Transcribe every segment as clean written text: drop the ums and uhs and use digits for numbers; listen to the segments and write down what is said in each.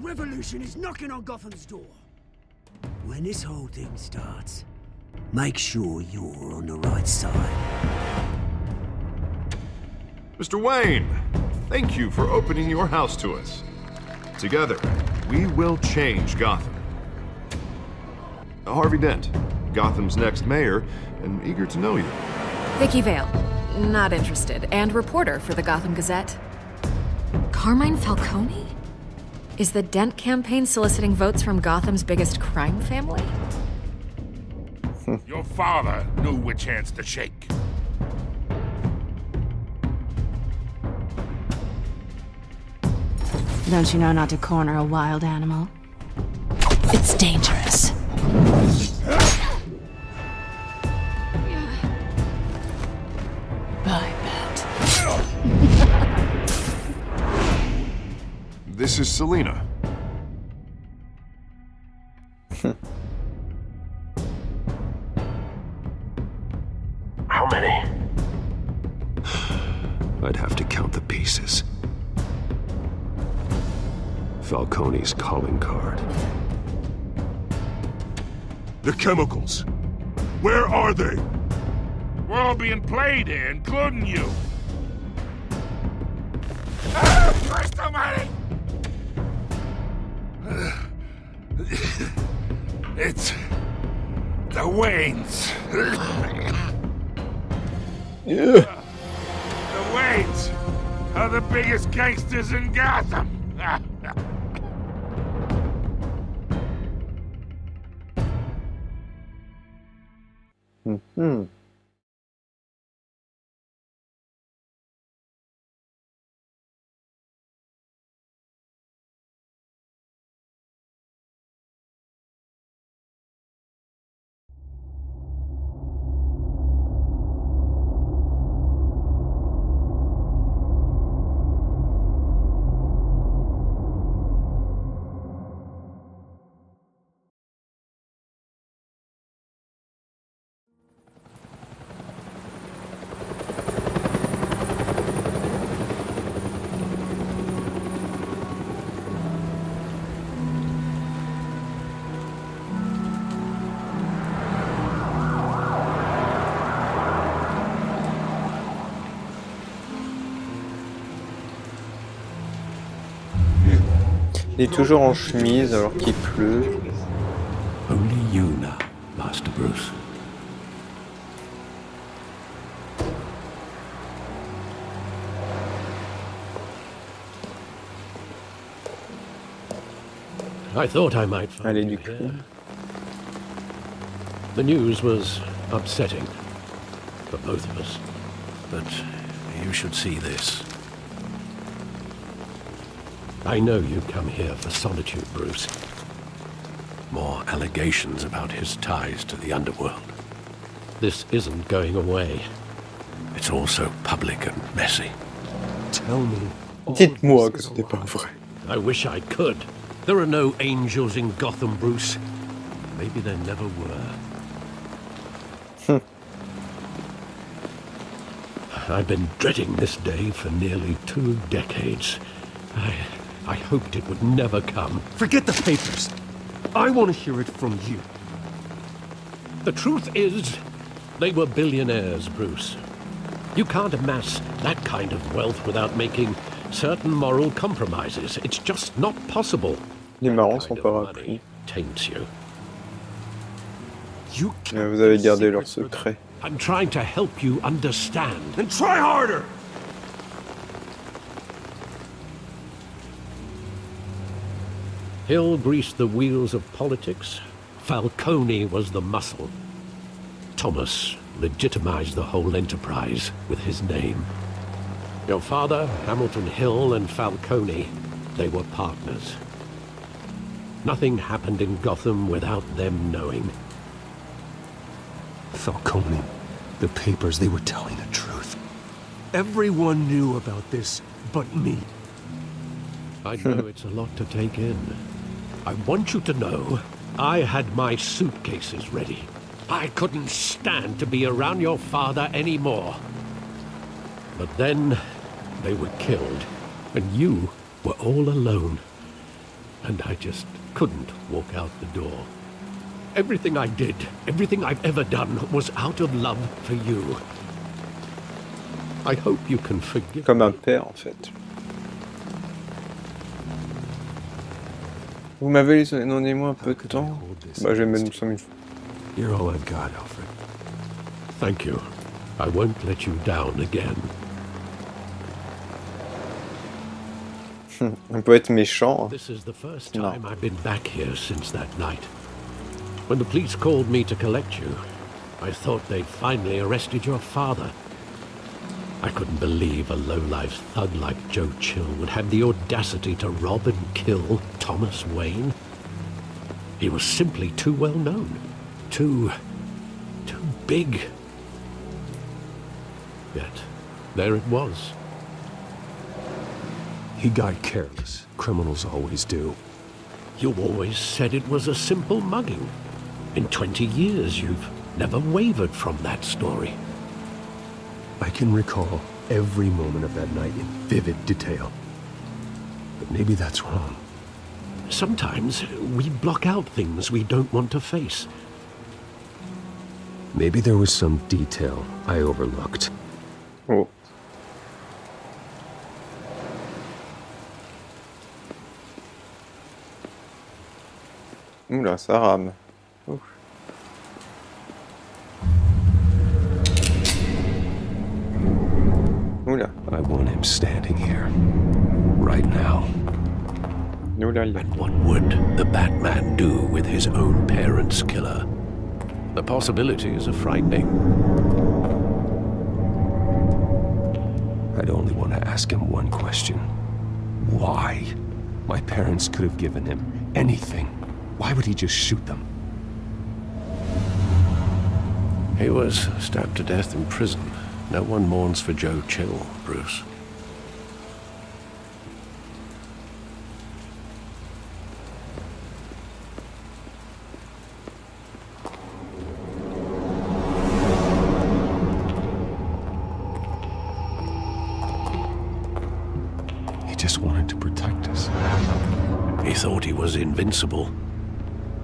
revolution is knocking on Gotham's door. When this whole thing starts, make sure you're on the right side. Mr. Wayne, thank you for opening your house to us. Together, we will change Gotham. Harvey Dent, Gotham's next mayor, and eager to know you. Vicky Vale, not interested, and reporter for the Gotham Gazette. Carmine Falcone? Is the Dent campaign soliciting votes from Gotham's biggest crime family? Your father knew which hands to shake. Don't you know not to corner a wild animal? It's dangerous. I bet. This is Selina. How many? I'd have to count the pieces. Falcone's calling card. The chemicals. Where are they? We're all being played here, including you. Ah, Christ almighty! It's the Waynes. The Waynes are the biggest gangsters in Gotham. Il est toujours en chemise alors qu'il pleut. Only you now, Master Bruce. I thought I might find Allez, you du coup. here. The news was upsetting for both of us, but you should see this. I know you come here for solitude, Bruce. More allegations about his ties to the underworld. This isn't going away. It's all so public and messy. Tell me. Dites-moi que ce n'est pas vrai. I wish I could. There are no angels in Gotham, Bruce. Maybe there never were. I've been dreading this day for nearly 2 decades. I hoped it would never come. Forget the papers. I want to hear it from you. The truth is, they were billionaires, Bruce. You can't amass that kind of wealth without making certain moral compromises. It's just not possible. Les marrons That sont kind pas of rappelés. money taints you. You can't Vous avez gardé leur secret. I'm trying to help you understand. and try harder. Hill greased the wheels of politics. Falcone was the muscle. Thomas legitimized the whole enterprise with his name. Your father, Hamilton Hill, and Falcone, they were partners. Nothing happened in Gotham without them knowing. Falcone, the papers, they were telling the truth. Everyone knew about this but me. I know it's a lot to take in. I want you to know I had my suitcases ready. I couldn't stand to be around your father anymore. But then they were killed, and you were all alone. and I just couldn't walk out the door. Everything I did, everything I've ever done, was out of love for you. I hope you can forgive Comme un me. père, en fait. Vous m'avez laissé, donnez-moi un peu de temps. Bah, j'ai même 5 minutes. You're all I've got, Alfred. Thank you. I won't let you down again. On peut être méchant. This is the first No. time I've been back here since that night. When the police called me to collect you, I thought they'd finally arrested your father. I couldn't believe a low-life thug like Joe Chill would have the audacity to rob and kill Thomas Wayne. He was simply too well known. Too big. Yet, there it was. He got careless. Criminals always do. You always said it was a simple mugging. In 20 years, you've never wavered from that story. I can recall every moment of that night in vivid detail. But maybe that's wrong. Sometimes we block out things we don't want to face. Maybe there was some detail I overlooked. Oh. Oula, ça rame. Ouf. Oula. I want him standing here. Right now. Oula, là. And what would the Batman do with his own parents' killer? The possibilities are frightening. I'd only want to ask him one question. Why? My parents could have given him anything. Why would he just shoot them? He was stabbed to death in prison. No one mourns for Joe Chill, Bruce. He just wanted to protect us. He thought he was invincible.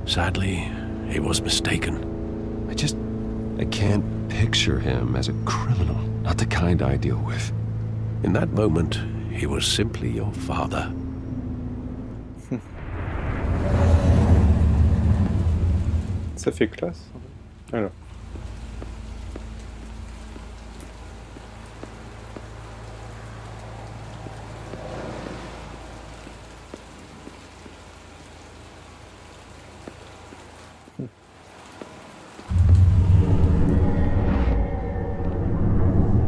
Sadly, he was mistaken. I can't picture him as a criminal. Not the kind I deal with. In that moment, he was simply your father. Ça fait classe. Alors.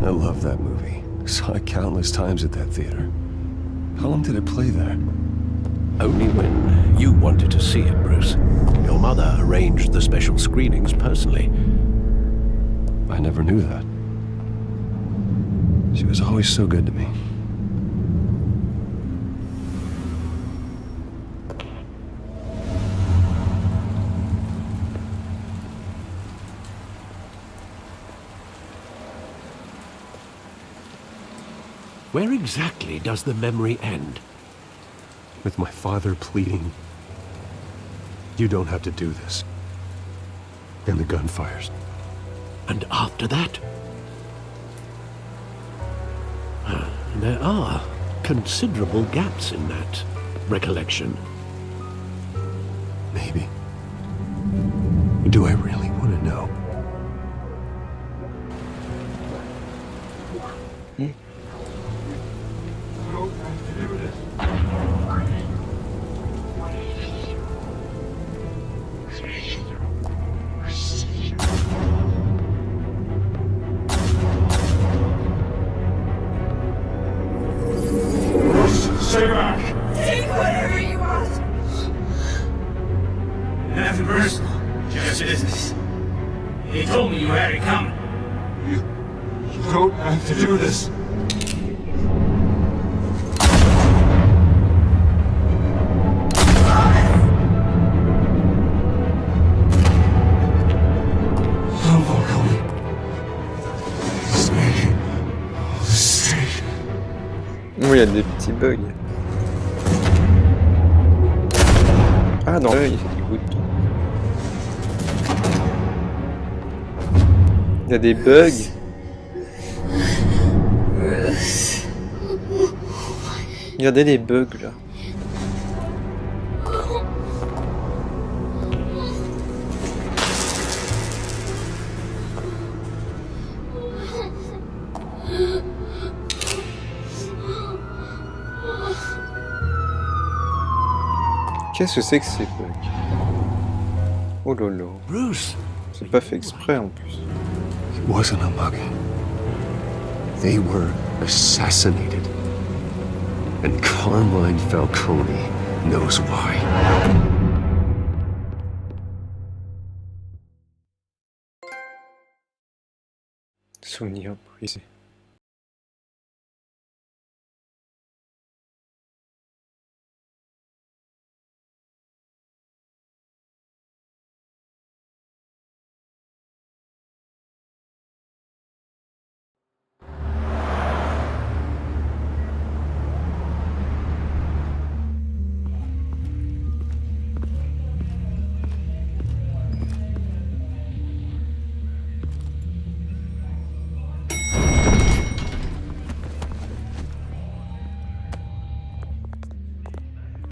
I love that movie. Saw it countless times at that theater. How long did it play there? Only when you wanted to see it, Bruce. Your mother arranged the special screenings personally. I never knew that. She was always so good to me. Where exactly does the memory end? With my father pleading, "You don't have to do this." And the gun fires. And after that? There are considerable gaps in that recollection. Maybe. Do I really want to know? Stay back! Take whatever you want! Nothing personal, just business. He told me you had it coming. You don't have to do this. Oui, il y a des petits bugs. Ah, dans l'œil, c'est des gouttes. Il y a des bugs. Regardez les bugs là. Qu'est-ce que c'est que ces bugs? Oh lolo. Bruce! C'est pas fait exprès en plus. It wasn't a bug. They were assassinated. And Carmine Falcone knows why. Souvenir brisé.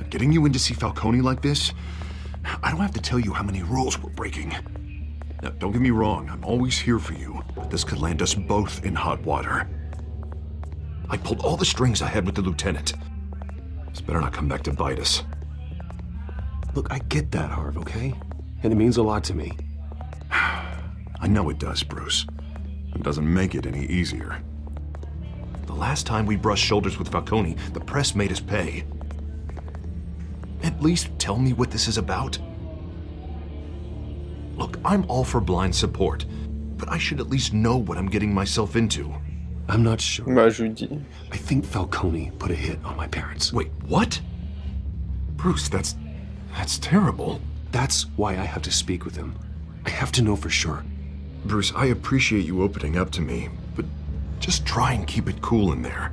Getting you in to see Falcone like this? I don't have to tell you how many rules we're breaking. Now, don't get me wrong, I'm always here for you, but this could land us both in hot water. I pulled all the strings I had with the lieutenant. This better not come back to bite us. Look, I get that, Harv, okay? And it means a lot to me. I know it does, Bruce. It doesn't make it any easier. The last time we brushed shoulders with Falcone, the press made us pay. At least tell me what this is about. Look, I'm all for blind support, but I should at least know what I'm getting myself into. I'm not sure. Bah, je lui dis. I think Falcone put a hit on my parents. Wait, what? Bruce, that's terrible. That's why I have to speak with him. I have to know for sure. Bruce, I appreciate you opening up to me, but just try and keep it cool in there.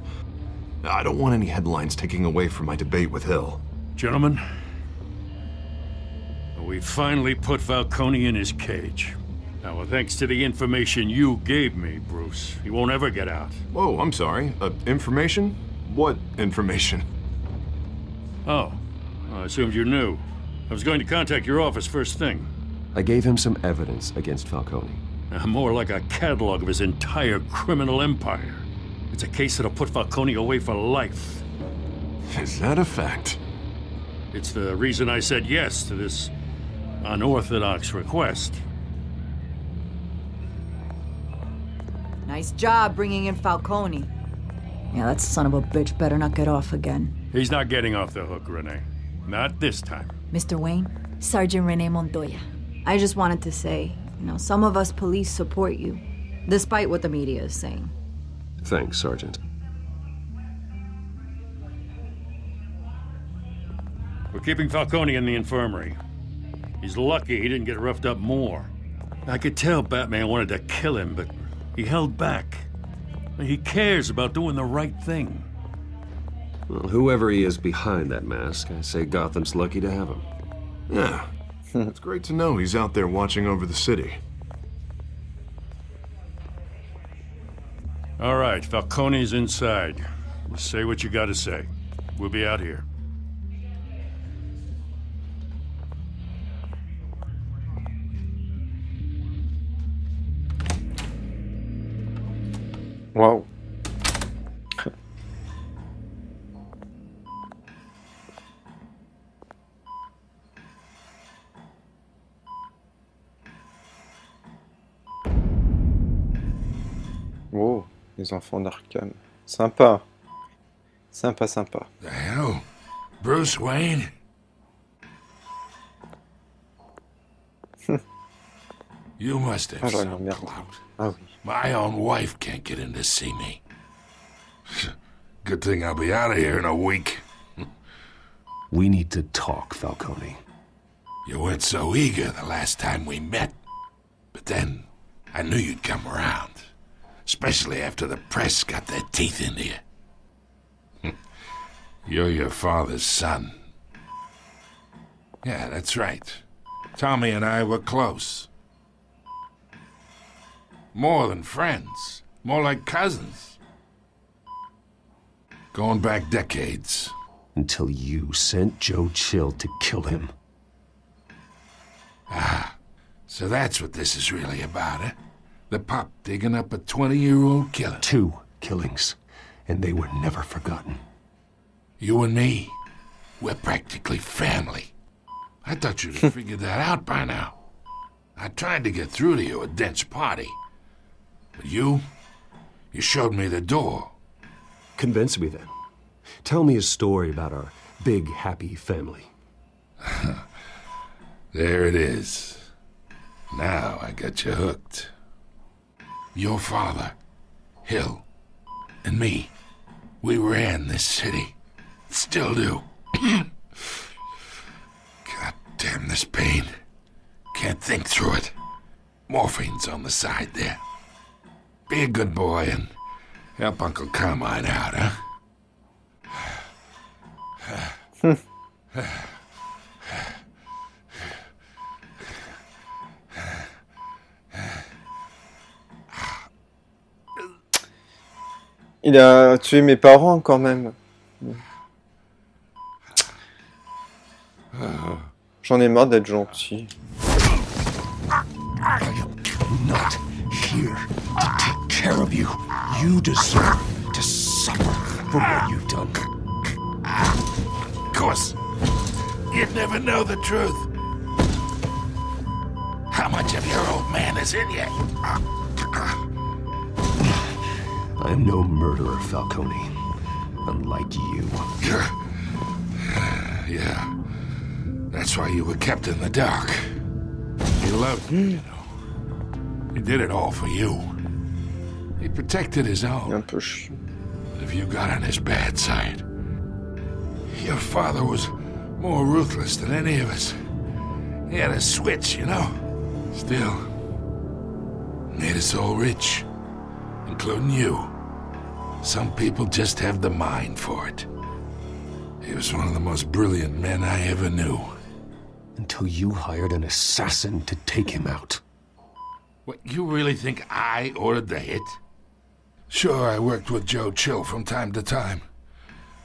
I don't want any headlines taking away from my debate with Hill. Gentlemen, we finally put Falcone in his cage. Now, thanks to the information you gave me, Bruce, he won't ever get out. Whoa, I'm sorry. Information? What information? Oh, I assumed you knew. I was going to contact your office first thing. I gave him some evidence against Falcone. More like a catalog of his entire criminal empire. It's a case that'll put Falcone away for life. Is that a fact? It's the reason I said yes to this unorthodox request. Nice job bringing in Falcone. Yeah, that son of a bitch better not get off again. He's not getting off the hook, Renee. Not this time. Mr. Wayne, Sergeant Renee Montoya. I just wanted to say, some of us police support you, despite what the media is saying. Thanks, Sergeant. We're keeping Falcone in the infirmary. He's lucky he didn't get roughed up more. I could tell Batman wanted to kill him, but he held back. He cares about doing the right thing. Well, whoever he is behind that mask, I say Gotham's lucky to have him. Yeah, it's great to know he's out there watching over the city. All right, Falcone's inside. Just say what you gotta say. We'll be out here. Wow. Wow, les enfants d'Arkham. Sympa. Sympa, sympa. The hell? Bruce Wayne? You must have some clout. Ah oui. My own wife can't get in to see me. Good thing I'll be out of here in a week. We need to talk, Falcone. You weren't so eager the last time we met. But then, I knew you'd come around. Especially after the press got their teeth into you. You're your father's son. Yeah, that's right. Tommy and I were close. More than friends. More like cousins. Going back decades. Until you sent Joe Chill to kill him. Ah, so that's what this is really about, eh? The pup digging up a 20-year-old killer. 2 killings, and they were never forgotten. You and me, we're practically family. I thought you'd have figured that out by now. I tried to get through to you at Dent's party. But you showed me the door. Convince me then. Tell me a story about our big, happy family. There it is. Now I got you hooked. Your father, Hill, and me, we ran this city. Still do. God damn this pain. Can't think through it. Morphine's on the side there. Be a good boy and help Uncle Carmine out, huh? Il a tué mes parents quand même. J'en ai marre d'être gentil. I am not here to take care of you. You deserve to suffer for what you've done. Of course, you'd never know the truth. How much of your old man is in you? I am no murderer, Falcone. Unlike you. Yeah. That's why you were kept in the dark. He loved you, you know. He did it all for you. He protected his own. Un peu chiant. If you got on his bad side. Your father was more ruthless than any of us. He had a switch, you know. Still, made us all rich, including you. Some people just have the mind for it. He was one of the most brilliant men I ever knew. Until you hired an assassin to take him out. What, you really think I ordered the hit? Sure, I worked with Joe Chill from time to time.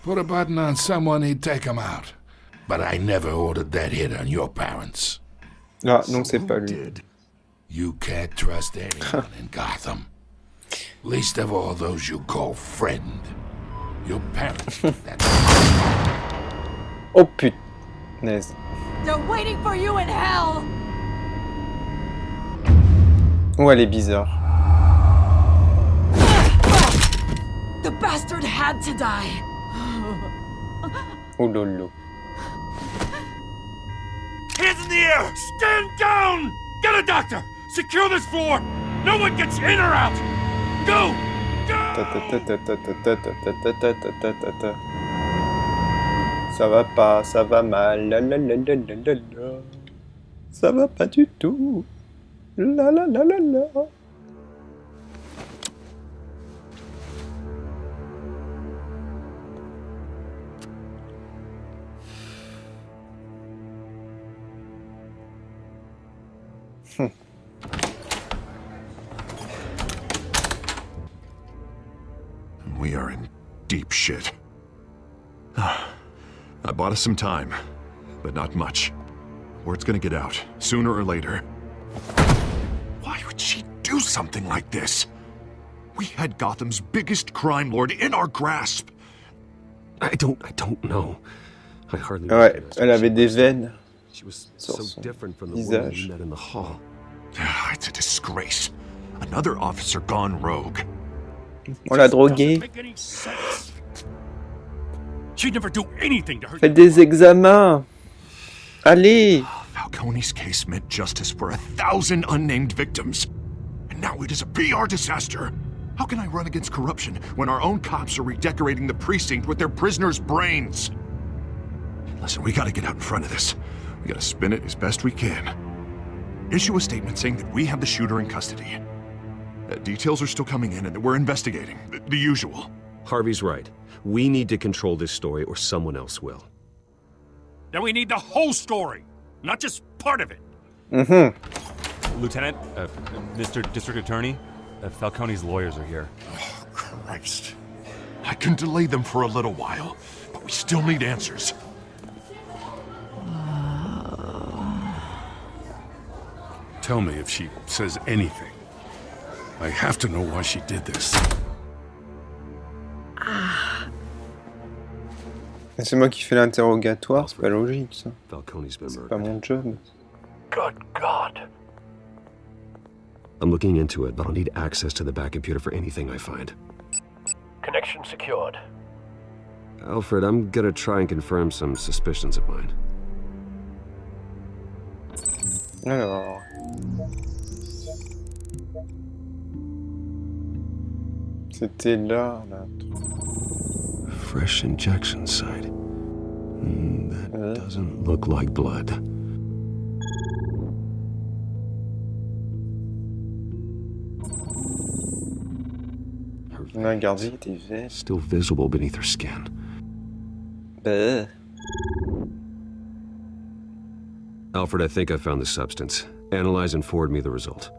Put a button on someone, he'd take him out. But I never ordered that hit on your parents. Ah, donc c'est pas lui. You can't trust anyone in Gotham. Least of all those you call friend. Your parents. Oh punaise. They're waiting for you in hell! Oh, elle est bizarre. The bastard had to die! Oh lolo. Hands in the air! Stand down! Get a doctor! Secure this floor! No one gets in or out! Go! Ça va pas, ça va mal, la la la la la la la. Ça va pas du tout. La la la la la. We are in deep shit. I bought us some time, but not much. Word's gonna get out, sooner or later. Why would she do something like this? We had Gotham's biggest crime lord in our grasp. I don't know. I hardly. Ouais, elle avait des veines. She was sur so son different from the woman visage. we met in the hall. It's a disgrace. Another officer gone rogue. On l'a droguée. Make any sense. She'd never do anything to hurt. Faites des examens. Allez. Falcone's case meant justice for 1,000 unnamed victims. And now it is a PR disaster. How can I run against corruption when our own cops are redecorating the precinct with their prisoners' brains? Listen, we gotta get out in front of this. We gotta spin it as best we can. Issue a statement saying that we have the shooter in custody. Details are still coming in and that we're investigating. The usual. Harvey's right. We need to control this story or someone else will. Then we need the whole story. not just part of it. Lieutenant, Mr. District Attorney, Falcone's lawyers are here. Oh, Christ. I can delay them for a little while, but we still need answers. Tell me if she says anything. I have to know why she did this. C'est moi qui fais l'interrogatoire, c'est pas logique ça. Falcone's been C'est pas murdered. mon job. Good God. I'm looking into it, but I'll need access to the back computer for anything I find. Connection secured. Alfred, I'm gonna try and confirm some suspicions of mine. Alors... C'était là, Fresh injection site. That doesn't look like blood. La gardie était verte. Still visible beneath her skin. Alfred, I think I found the substance. Analyze and forward me the result.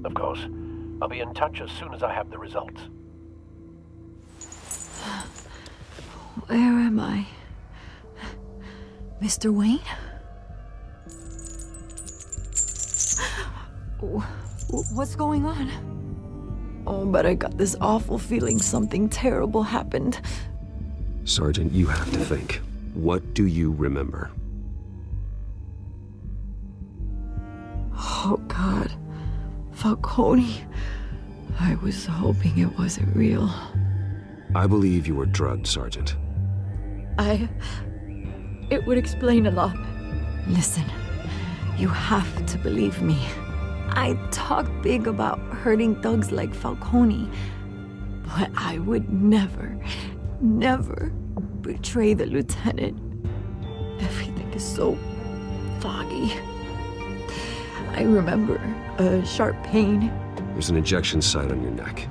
Of course. I'll be in touch as soon as I have the results. Where am I? Mr. Wayne? What's going on? Oh, but I got this awful feeling something terrible happened. Sergeant, you have to think. What do you remember? Oh, God. Falcone. I was hoping it wasn't real. I believe you were drugged, Sergeant. It would explain a lot. Listen, you have to believe me. I talk big about hurting thugs like Falcone, but I would never betray the lieutenant. Everything is so foggy. I remember a sharp pain. There's an injection site on your neck.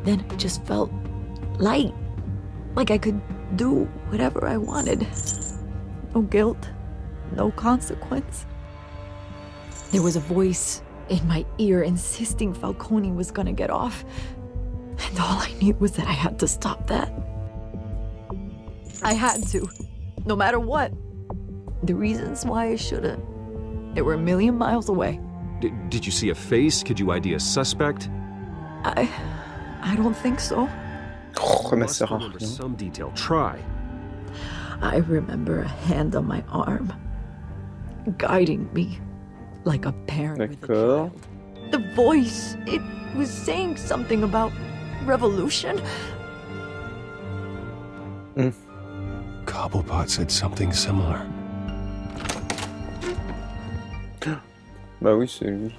Then it just felt light, like I could do whatever I wanted. No guilt, no consequence. There was a voice in my ear insisting Falcone was gonna get off. And all I knew was that I had to stop that. I had to, no matter what. The reasons why I shouldn't, they were a million miles away. Did you see a face? Could you ID a suspect? I don't think so. Oh, you must remember some detail. Try. I remember a hand on my arm, guiding me like a parent with a child. The voice, it was saying something about revolution. Cobblepot said something similar. Bah oui, c'est lui.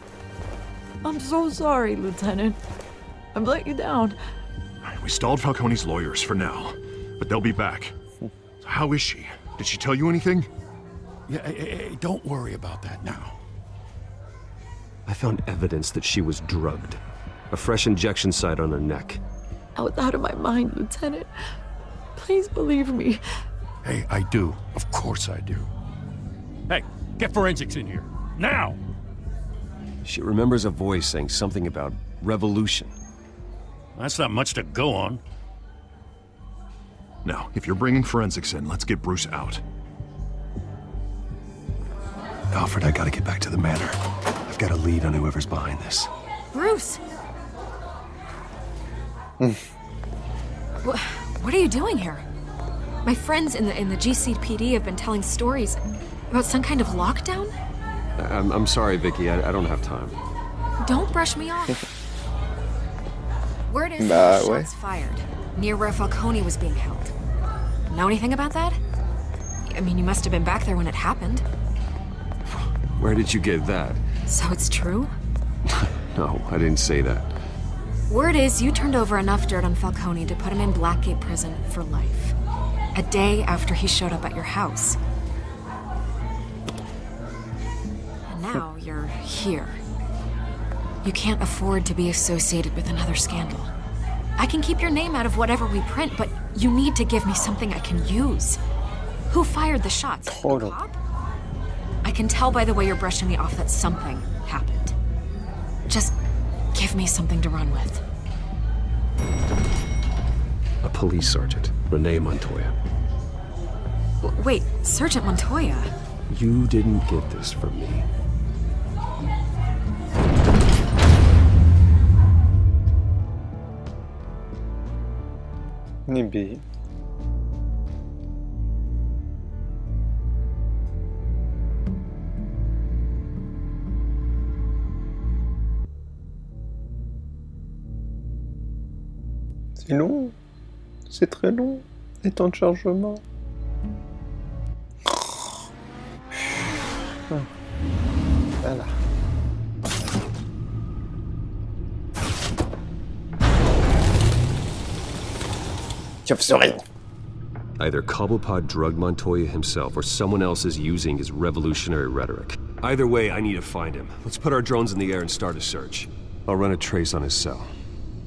I'm so sorry, Lieutenant. I've let you down. We stalled Falcone's lawyers for now, but they'll be back. How is she? Did she tell you anything? Yeah, hey, don't worry about that now. I found evidence that she was drugged. A fresh injection site on her neck. I was out of my mind, Lieutenant. Please believe me. Hey, I do. Of course I do. Hey, get forensics in here. Now! She remembers a voice saying something about revolution. That's not much to go on. Now, if you're bringing forensics in, let's get Bruce out. Alfred, I gotta get back to the manor. I've got a lead on whoever's behind this. Bruce! What are you doing here? My friends in the GCPD have been telling stories about some kind of lockdown? I'm sorry, Vicky. I don't have time. Don't brush me off. Word is shots fired near where Falcone was being held. Know anything about that? I mean, you must have been back there when it happened. Where did you get that? So it's true? No, I didn't say that. Word is you turned over enough dirt on Falcone to put him in Blackgate Prison for life. A day after he showed up at your house. And now you're here. You can't afford to be associated with another scandal. I can keep your name out of whatever we print, but You need to give me something I can use. Who fired the shots? Trop A long. cop? I can tell by the way you're brushing me off that something happened. Just give me something to run with. A police sergeant, Renee Montoya. Wait, Sergeant Montoya? You didn't get this from me. Nibi. C'est long. C'est très long. Les temps de chargement. Voilà. Either Cobblepot drugged Montoya himself or someone else is using his revolutionary rhetoric. Either way, I need to find him. Let's put our drones in the air and start a search. I'll run a trace on his cell.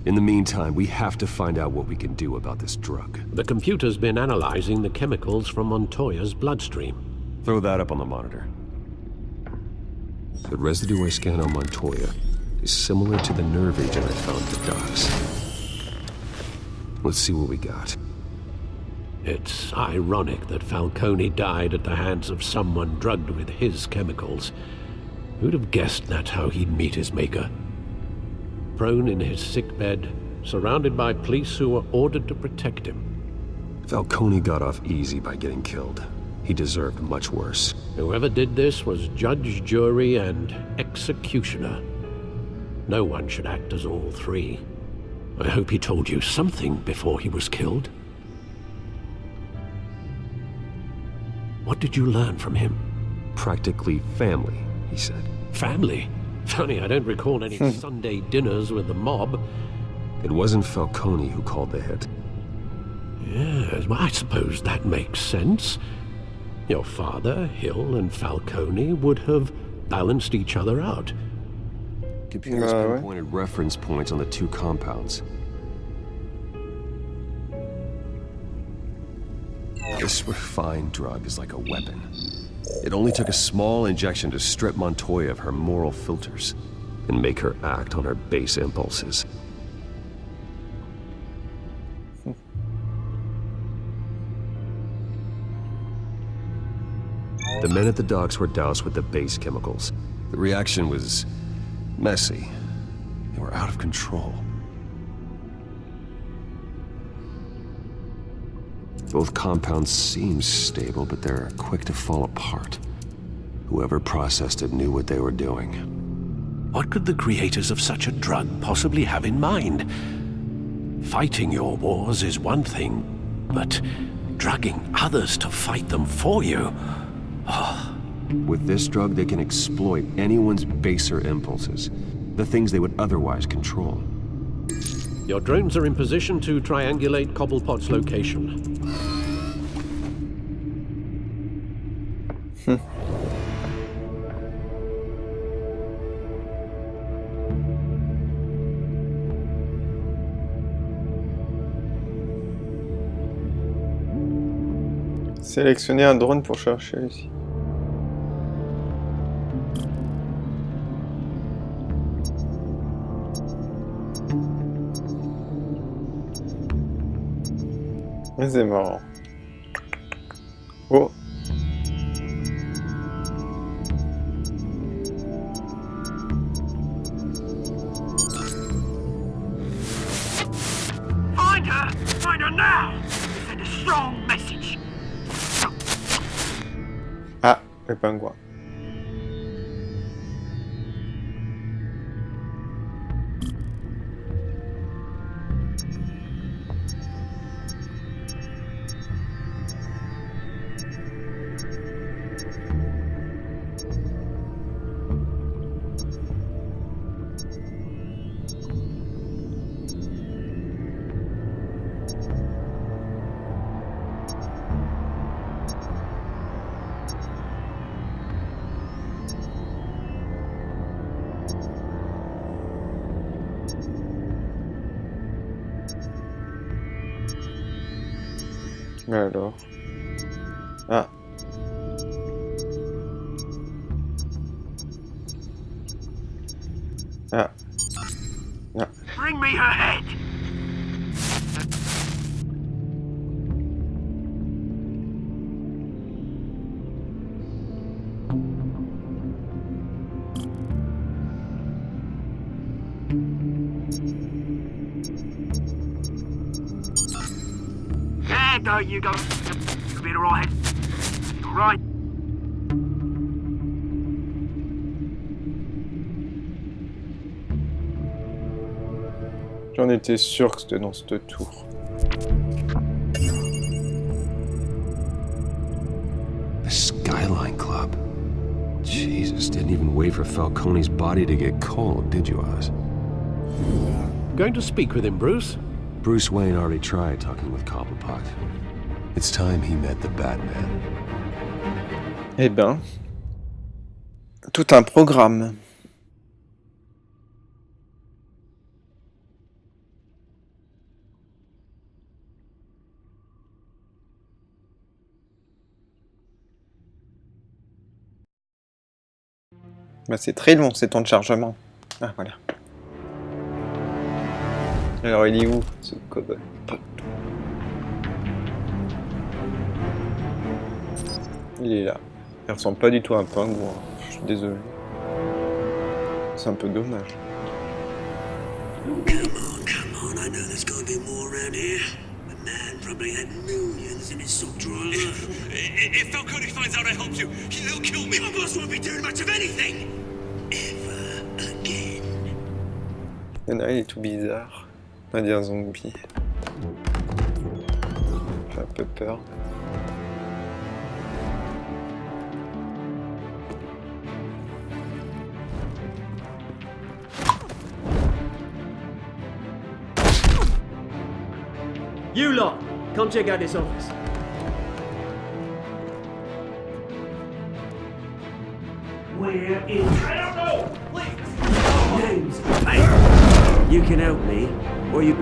In the meantime, we have to find out what we can do about this drug. The computer's been analyzing the chemicals from Montoya's bloodstream. Throw that up on the monitor. The residue I scanned on Montoya is similar to the nerve agent I found at the docks. Let's see what we got. It's ironic that Falcone died at the hands of someone drugged with his chemicals. Who'd have guessed that's how he'd meet his maker? Prone in his sickbed, surrounded by police who were ordered to protect him. Falcone got off easy by getting killed. He deserved much worse. Whoever did this was judge, jury, and executioner. No one should act as all three. I hope he told you something before he was killed. What did you learn from him? Practically family, he said. Family? Funny, I don't recall any Sunday dinners with the mob. It wasn't Falcone who called the hit. Yes, well, I suppose that makes sense. Your father, Hill, and Falcone would have balanced each other out. Computers pinpointed reference points on the two compounds. This refined drug is like a weapon. It only took a small injection to strip Montoya of her moral filters and make her act on her base impulses. The men at the docks were doused with the base chemicals. The reaction was messy. They were out of control. Both compounds seem stable, but they're quick to fall apart. Whoever processed it knew what they were doing. What could the creators of such a drug possibly have in mind? Fighting your wars is one thing, but drugging others to fight them for you? Oh. With this drug, they can exploit anyone's baser impulses, the things they would otherwise control. Your drones are in position to triangulate Cobblepot's location. Sélectionnez un drone pour chercher ici. C'est marrant. Oh. Find her! Find her now! Send a strong message. Ah, le pingouin. Alors. Ah. Ah. Ah. Bring me her head! There, don't you go. You'll be alright. Right. J'en étais sûr que c'était dans ce tour. The Skyline Club. Jesus, didn't even wait for Falcone's body to get cold, did you, Oz? Going to speak with him, Bruce? Bruce Wayne already tried talking with Cobblepot. It's time he met the Batman. Eh ben, tout un programme. Bah, c'est très long ces temps de chargement. Ah voilà. Alors il est où ce cowboy? Il est là. Il ressemble pas du tout à un pingouin. Je suis désolé. C'est un peu dommage. Come on, I know there's gonna be more around here. The man probably had millions in his sock drawer. If Falcone finds out I helped you, he'll kill me. My boss won't be doing much of anything. Ever again. Il y en a un, il est tout bizarre. On va dire zombie. J'ai un peu peur. You lot, come check out this office. We're in trouble. Names, mate. You can help me, or you.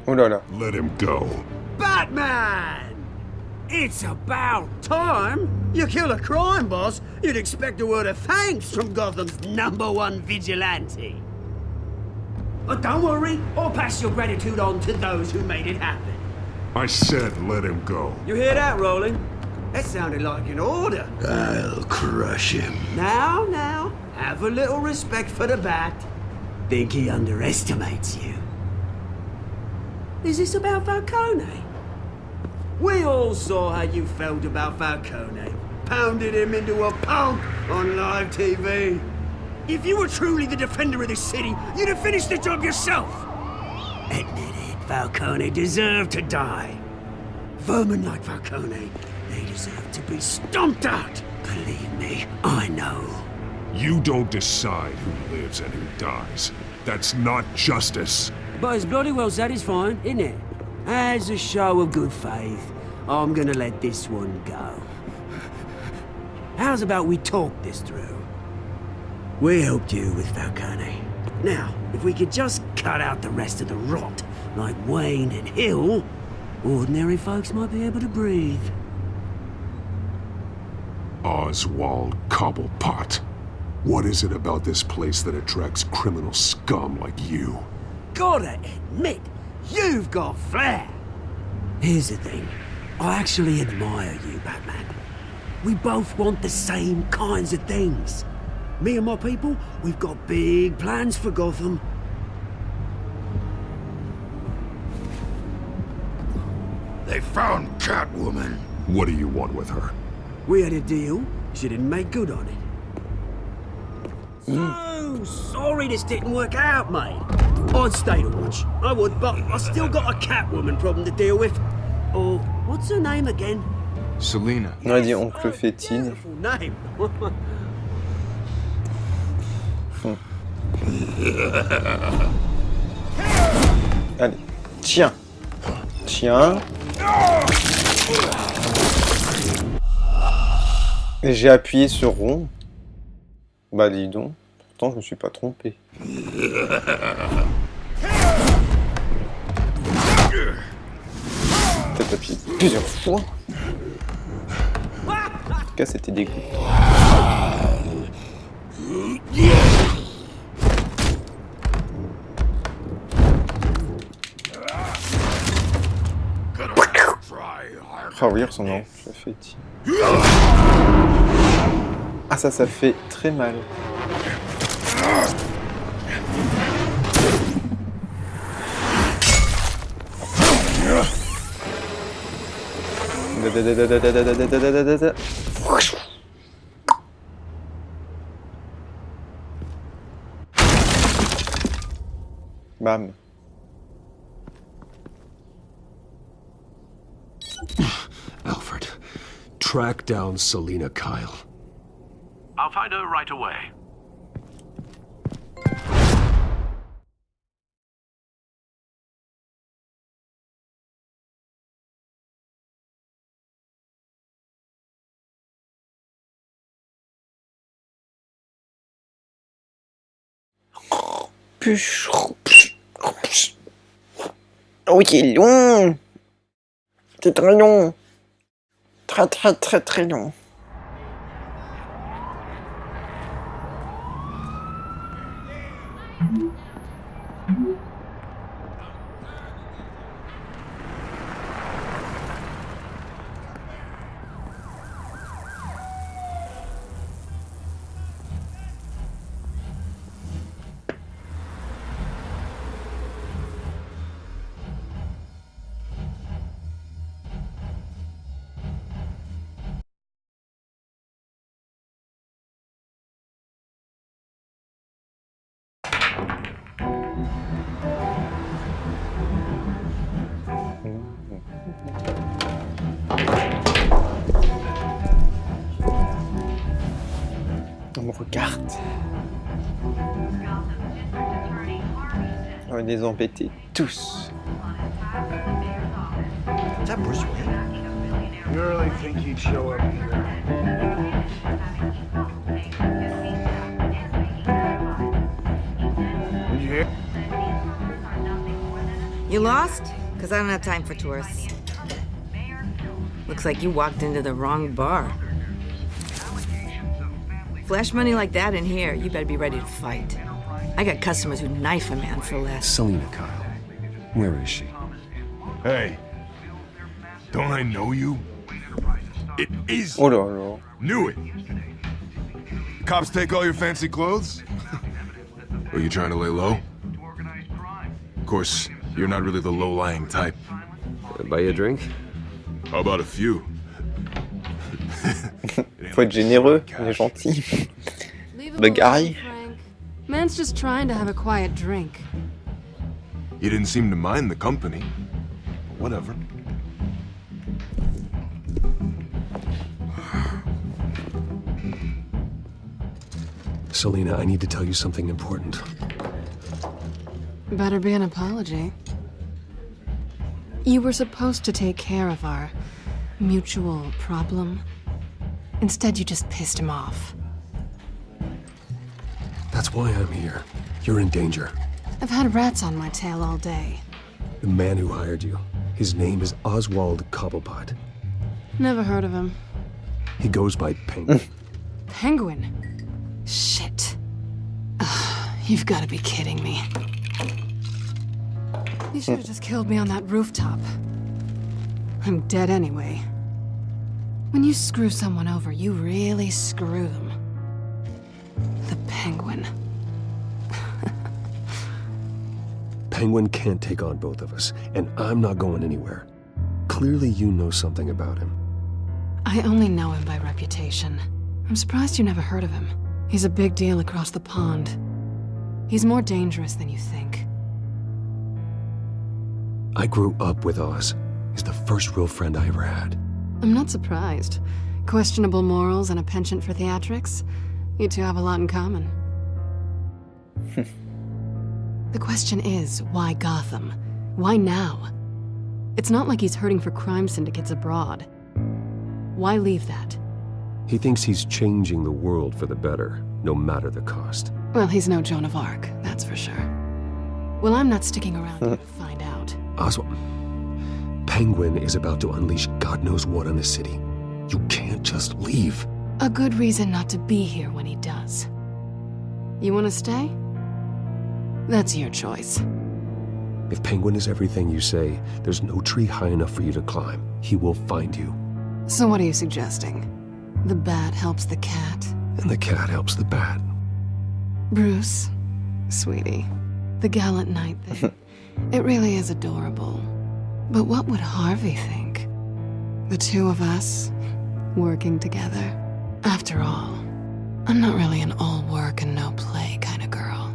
Oh là là. Let him go. Batman! It's about time. You kill a crime boss, you'd expect a word of thanks from Gotham's #1 vigilante. But don't worry, I'll pass your gratitude on to those who made it happen. I said let him go. You hear that, Roland? That sounded like an order. I'll crush him. Now, have a little respect for the Bat. Think he underestimates you. Is this about Falcone? We all saw how you felt about Falcone. Pounded him into a pulp on live TV. If you were truly the defender of this city, you'd have finished the job yourself. Admit it, Falcone deserved to die. Vermin like Falcone, they deserve to be stomped out. Believe me, I know. You don't decide who lives and who dies. That's not justice. But it's bloody well satisfying, isn't it? As a show of good faith, I'm gonna let this one go. How's about we talk this through? We helped you with Falcone. Now, if we could just cut out the rest of the rot, like Wayne and Hill, ordinary folks might be able to breathe. Oswald Cobblepot. What is it about this place that attracts criminal scum like you? Gotta admit, you've got flair. Here's the thing. I actually admire you, Batman. We both want the same kinds of things. Me and my people, we've got big plans for Gotham. They found Catwoman. What do you want with her? We had a deal. She didn't make good on it. So sorry this didn't work out, mate. I'd stay to watch. I would, but I still got a Catwoman problem to deal with. Oh, what's her name again? Selena. On a dit oncle Fétine. Name. Allez, tiens. Tiens. Et j'ai appuyé sur rond. Bah dis donc. Pourtant je me suis pas trompé. appuyé plusieurs fois. En tout cas, c'était dégoûtant. Ah oui, ressemble, ça fait... Ah ça fait très mal. Bam. Alfred, track down Selina Kyle. I'll find her right away. Oh, il est long. C'est très long. Très long. On me regarde. On va les embêter tous. Is that Bruce Wayne? You really think he'd show up here? Did you hear? You lost? Because I don't have time for tourists. Looks like you walked into the wrong bar. Flash money like that in here, you better be ready to fight. I got customers who knife a man for less. Selina Kyle. Where is she? Hey, don't I know you? It is. Oh là là. Knew it. Cops take all your fancy clothes? Are you trying to lay low? Of course, you're not really the low-lying type. Buy you a drink? How about a few? Faut être généreux, on est gentil. Bagarre. Man's just trying to have a quiet drink. You didn't seem to mind the company. Whatever. Selina, I need to tell you something important. Better be an apology. You were supposed to take care of our mutual problem. Instead, you just pissed him off. That's why I'm here. You're in danger. I've had rats on my tail all day. The man who hired you, his name is Oswald Cobblepot. Never heard of him. He goes by Penguin. Penguin? Shit. Ugh, you've got to be kidding me. You should have just killed me on that rooftop. I'm dead anyway. When you screw someone over, you really screw them. The Penguin. Penguin can't take on both of us, and I'm not going anywhere. Clearly you know something about him. I only know him by reputation. I'm surprised you never heard of him. He's a big deal across the pond. He's more dangerous than you think. I grew up with Oz. He's the first real friend I ever had. I'm not surprised. Questionable morals and a penchant for theatrics. You two have a lot in common. The question is, why Gotham? Why now? It's not like he's hurting for crime syndicates abroad. Why leave that? He thinks he's changing the world for the better, no matter the cost. Well, he's no Joan of Arc, that's for sure. Well, I'm not sticking around here to find out. Oswald... Penguin is about to unleash God knows what on the city. You can't just leave. A good reason not to be here when he does. You want to stay? That's your choice. If Penguin is everything you say, there's no tree high enough for you to climb. He will find you. So what are you suggesting? The bat helps the cat? And the cat helps the bat. Bruce, sweetie, the gallant knight thing, it really is adorable. But what would Harvey think? The two of us, working together. After all, I'm not really an all work and no play kind of girl.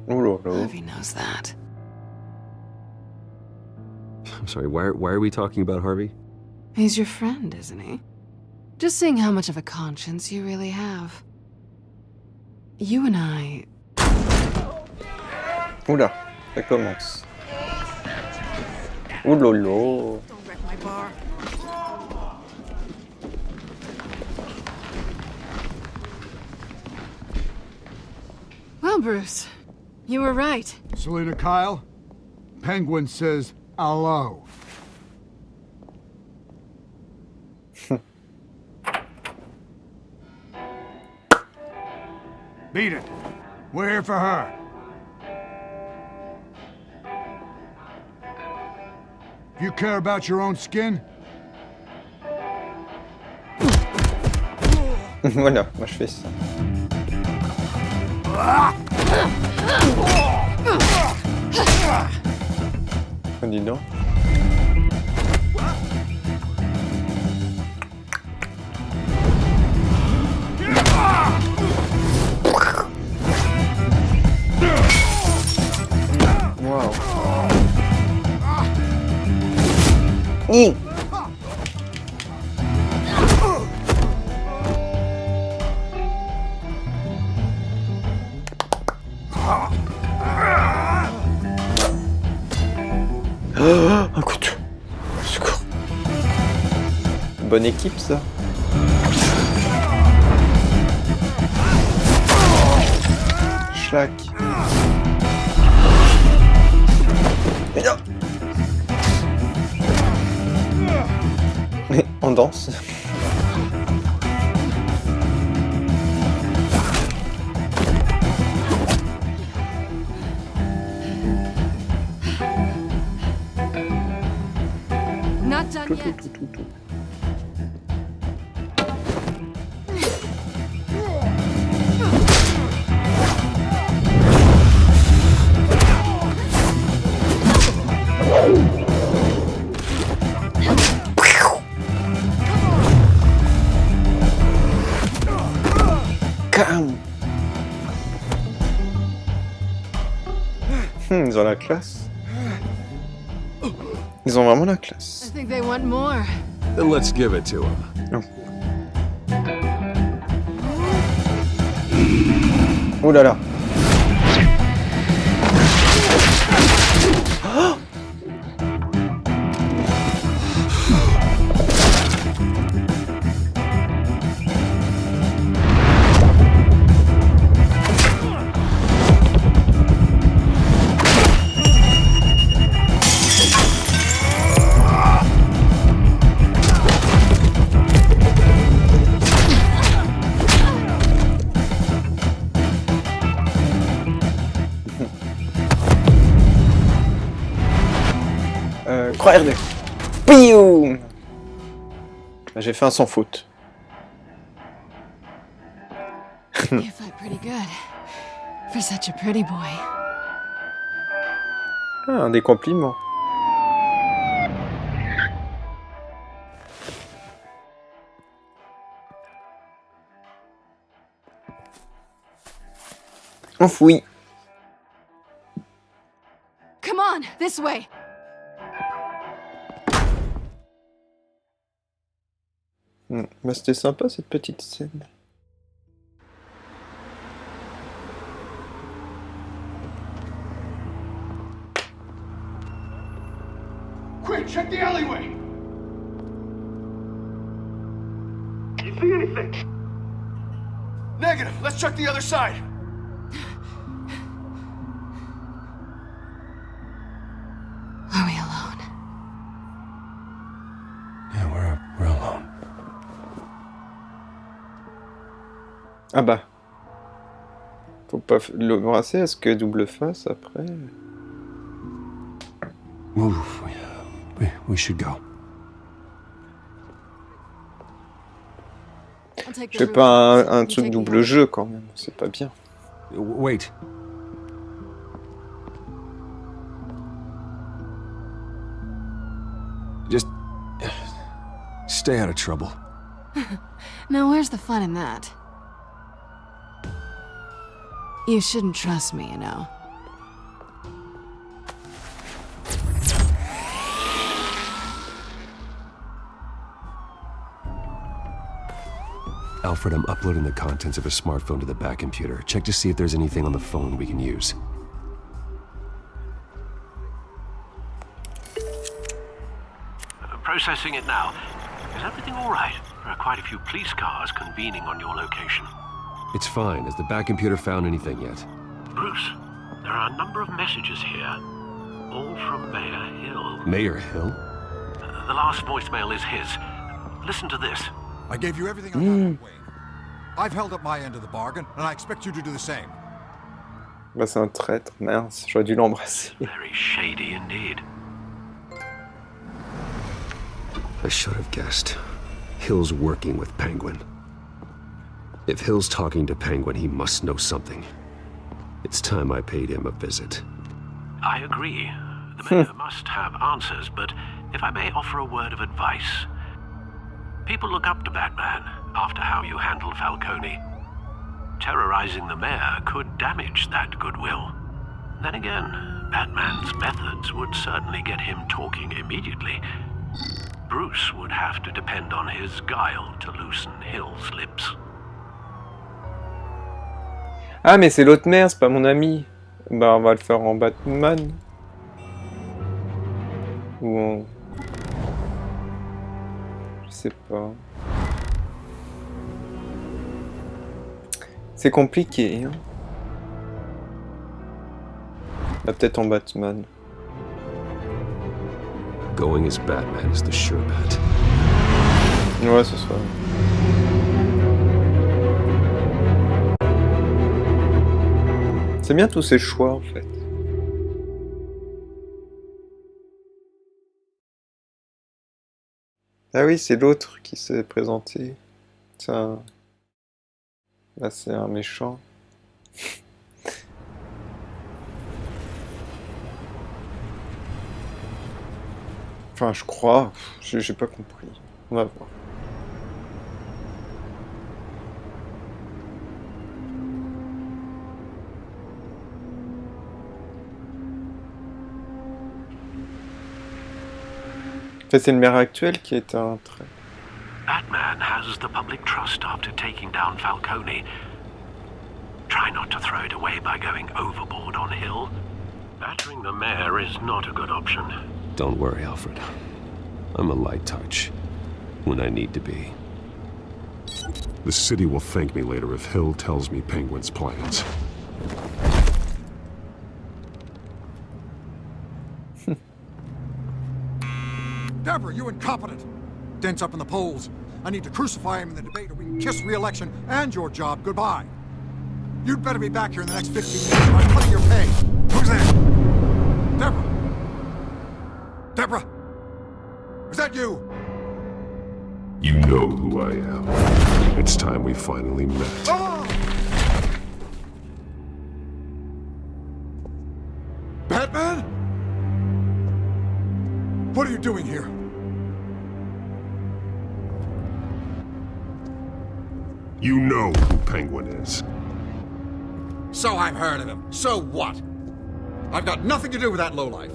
Harvey knows that. I'm sorry, why are we talking about Harvey? He's your friend, isn't he? Just seeing how much of a conscience you really have. You and I... Oula, ça commence. Ouh lolo. Don't wreck my bar. Well, Bruce, you were right. Selena Kyle, Penguin says hello. Beat it. We're here for her. If you care about your own skin... Voilà, moi je fais ça. Oh, dis donc. Wow. Un couteau. Secours. Bonne équipe ça. Schlack. On danse. Not done yet. Ils ont la classe. Ils ont vraiment la classe. I think they want more. Then let's give it to him. Oh là là. RD. Piou. J'ai fait un sans faute. You fight pretty good for such a pretty boy. Ah, des compliments. Enfoui. Come on, this way. Bah, c'était sympa cette petite scène. Quick, check the alleyway. You see anything? Negative. Let's check the other side. Are we alone? Ah bah. Faut pas l'embrasser, est-ce que double face après? Oof, we should go. Je fais pas un truc double jeu quand même, c'est pas bien. Wait. Just stay out of trouble. Now where's the fun in that? You shouldn't trust me, you know. Alfred, I'm uploading the contents of a smartphone to the back computer. Check to see if there's anything on the phone we can use. Processing it now. Is everything all right? There are quite a few police cars convening on your location. It's fine. Has the back computer found anything yet? Bruce, there are a number of messages here. All from Mayor Hill. Mayor Hill? The last voicemail is his. Listen to this. I gave you everything I had, Wayne. I've held up my end of the bargain, and I expect you to do the same. Bah c'est un traître, mince, j'aurais dû l'embrasser. Very shady indeed. I should have guessed. Hill's working with Penguin. If Hill's talking to Penguin, he must know something. It's time I paid him a visit. I agree. The mayor must have answers, but if I may offer a word of advice. People look up to Batman after how you handled Falcone. Terrorizing the mayor could damage that goodwill. Then again, Batman's methods would certainly get him talking immediately. Bruce would have to depend on his guile to loosen Hill's lips. Ah mais c'est l'autre mère, c'est pas mon ami. Bah on va le faire en Batman. Ou en... Je sais pas. C'est compliqué, hein. Bah peut-être en Batman. Going as Batman is the sure bet. Ouais, ce sera. C'est bien tous ces choix en fait. Ah oui, c'est l'autre qui s'est présenté. C'est un... Là, c'est un méchant. Enfin, je crois. J'ai pas compris. On va voir. C'est le maire actuel qui est un trait. Batman has the public trust after taking down Falcone. Try not to throw it away by going overboard on Hill. Battering the mayor is not a good option. Don't worry, Alfred. I'm a light touch when I need to be. The city will thank me later if Hill tells me Penguin's plans. Deborah, you incompetent! Dent's up in the polls. I need to crucify him in the debate or we can kiss re-election and your job goodbye. You'd better be back here in the next 15 minutes or I'm cutting your pay. Who's there? Deborah! Deborah! Is that you? You know who I am. It's time we finally met. Ah! Batman? What are you doing here? You know who Penguin is. So I've heard of him. So what? I've got nothing to do with that lowlife.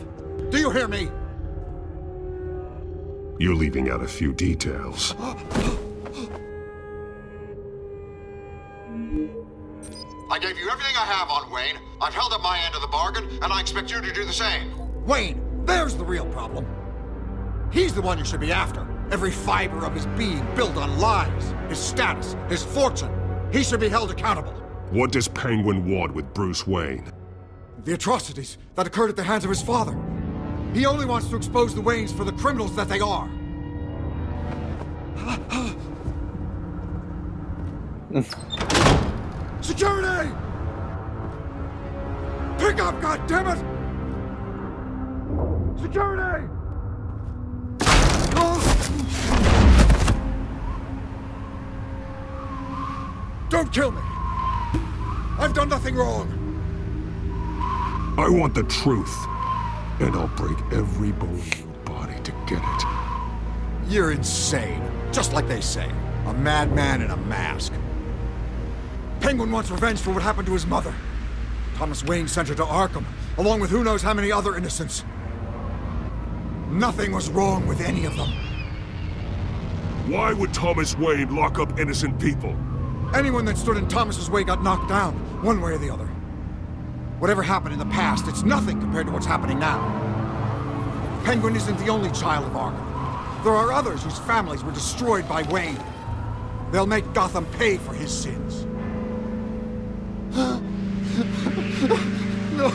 Do you hear me? You're leaving out a few details. I gave you everything I have on Wayne. I've held up my end of the bargain, and I expect you to do the same. Wayne, there's the real problem. He's the one you should be after. Every fiber of his being built on lies, his status, his fortune. He should be held accountable. What does Penguin want with Bruce Wayne? The atrocities that occurred at the hands of his father. He only wants to expose the Waynes for the criminals that they are. Security! Pick up, goddammit! Security! Don't kill me! I've done nothing wrong! I want the truth, and I'll break every bone in your body to get it. You're insane. Just like they say. A madman in a mask. Penguin wants revenge for what happened to his mother. Thomas Wayne sent her to Arkham, along with who knows how many other innocents. Nothing was wrong with any of them. Why would Thomas Wayne lock up innocent people? Anyone that stood in Thomas's way got knocked down, one way or the other. Whatever happened in the past, it's nothing compared to what's happening now. Penguin isn't the only child of Arkham. There are others whose families were destroyed by Wayne. They'll make Gotham pay for his sins. No.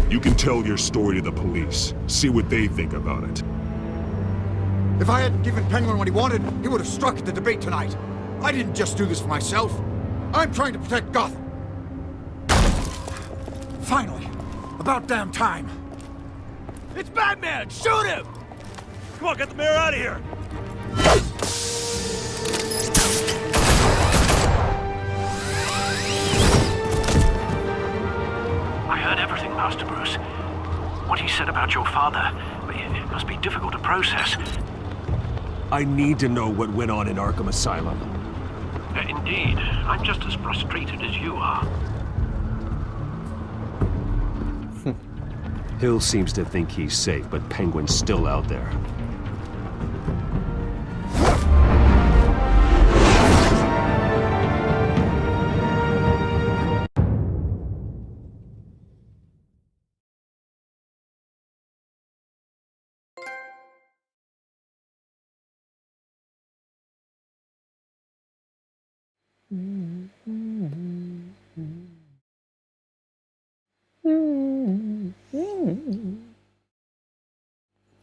You can tell your story to the police. See what they think about it. If I hadn't given Penguin what he wanted, he would have struck at the debate tonight. I didn't just do this for myself. I'm trying to protect Gotham. Finally. About damn time. It's Batman! Shoot him! Come on, get the mayor out of here! I heard everything, Master Bruce. What he said about your father, it must be difficult to process. I need to know what went on in Arkham Asylum. Indeed. I'm just as frustrated as you are. Hill seems to think he's safe, but Penguin's still out there.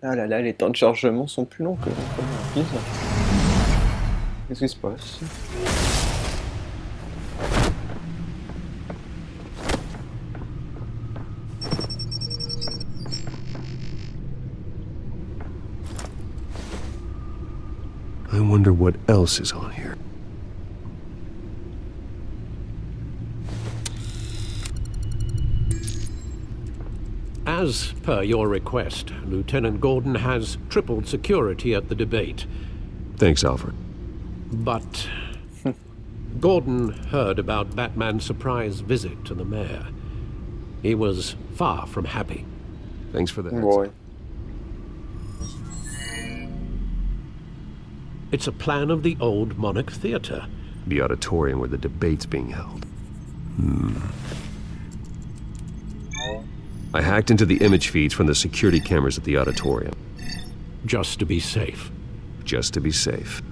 Ah là là, les temps de chargement sont plus longs que dans le premier épisode. Qu'est-ce qui se passe? I wonder what else is on here. As per your request, Lieutenant Gordon has tripled security at the debate. Thanks, Alfred. But Gordon heard about Batman's surprise visit to the mayor. He was far from happy. Thanks for the heads Boy. up. It's a plan of the old Monarch Theatre. The auditorium where the debate's being held. I hacked into the image feeds from the security cameras at the auditorium. Just to be safe. Just to be safe.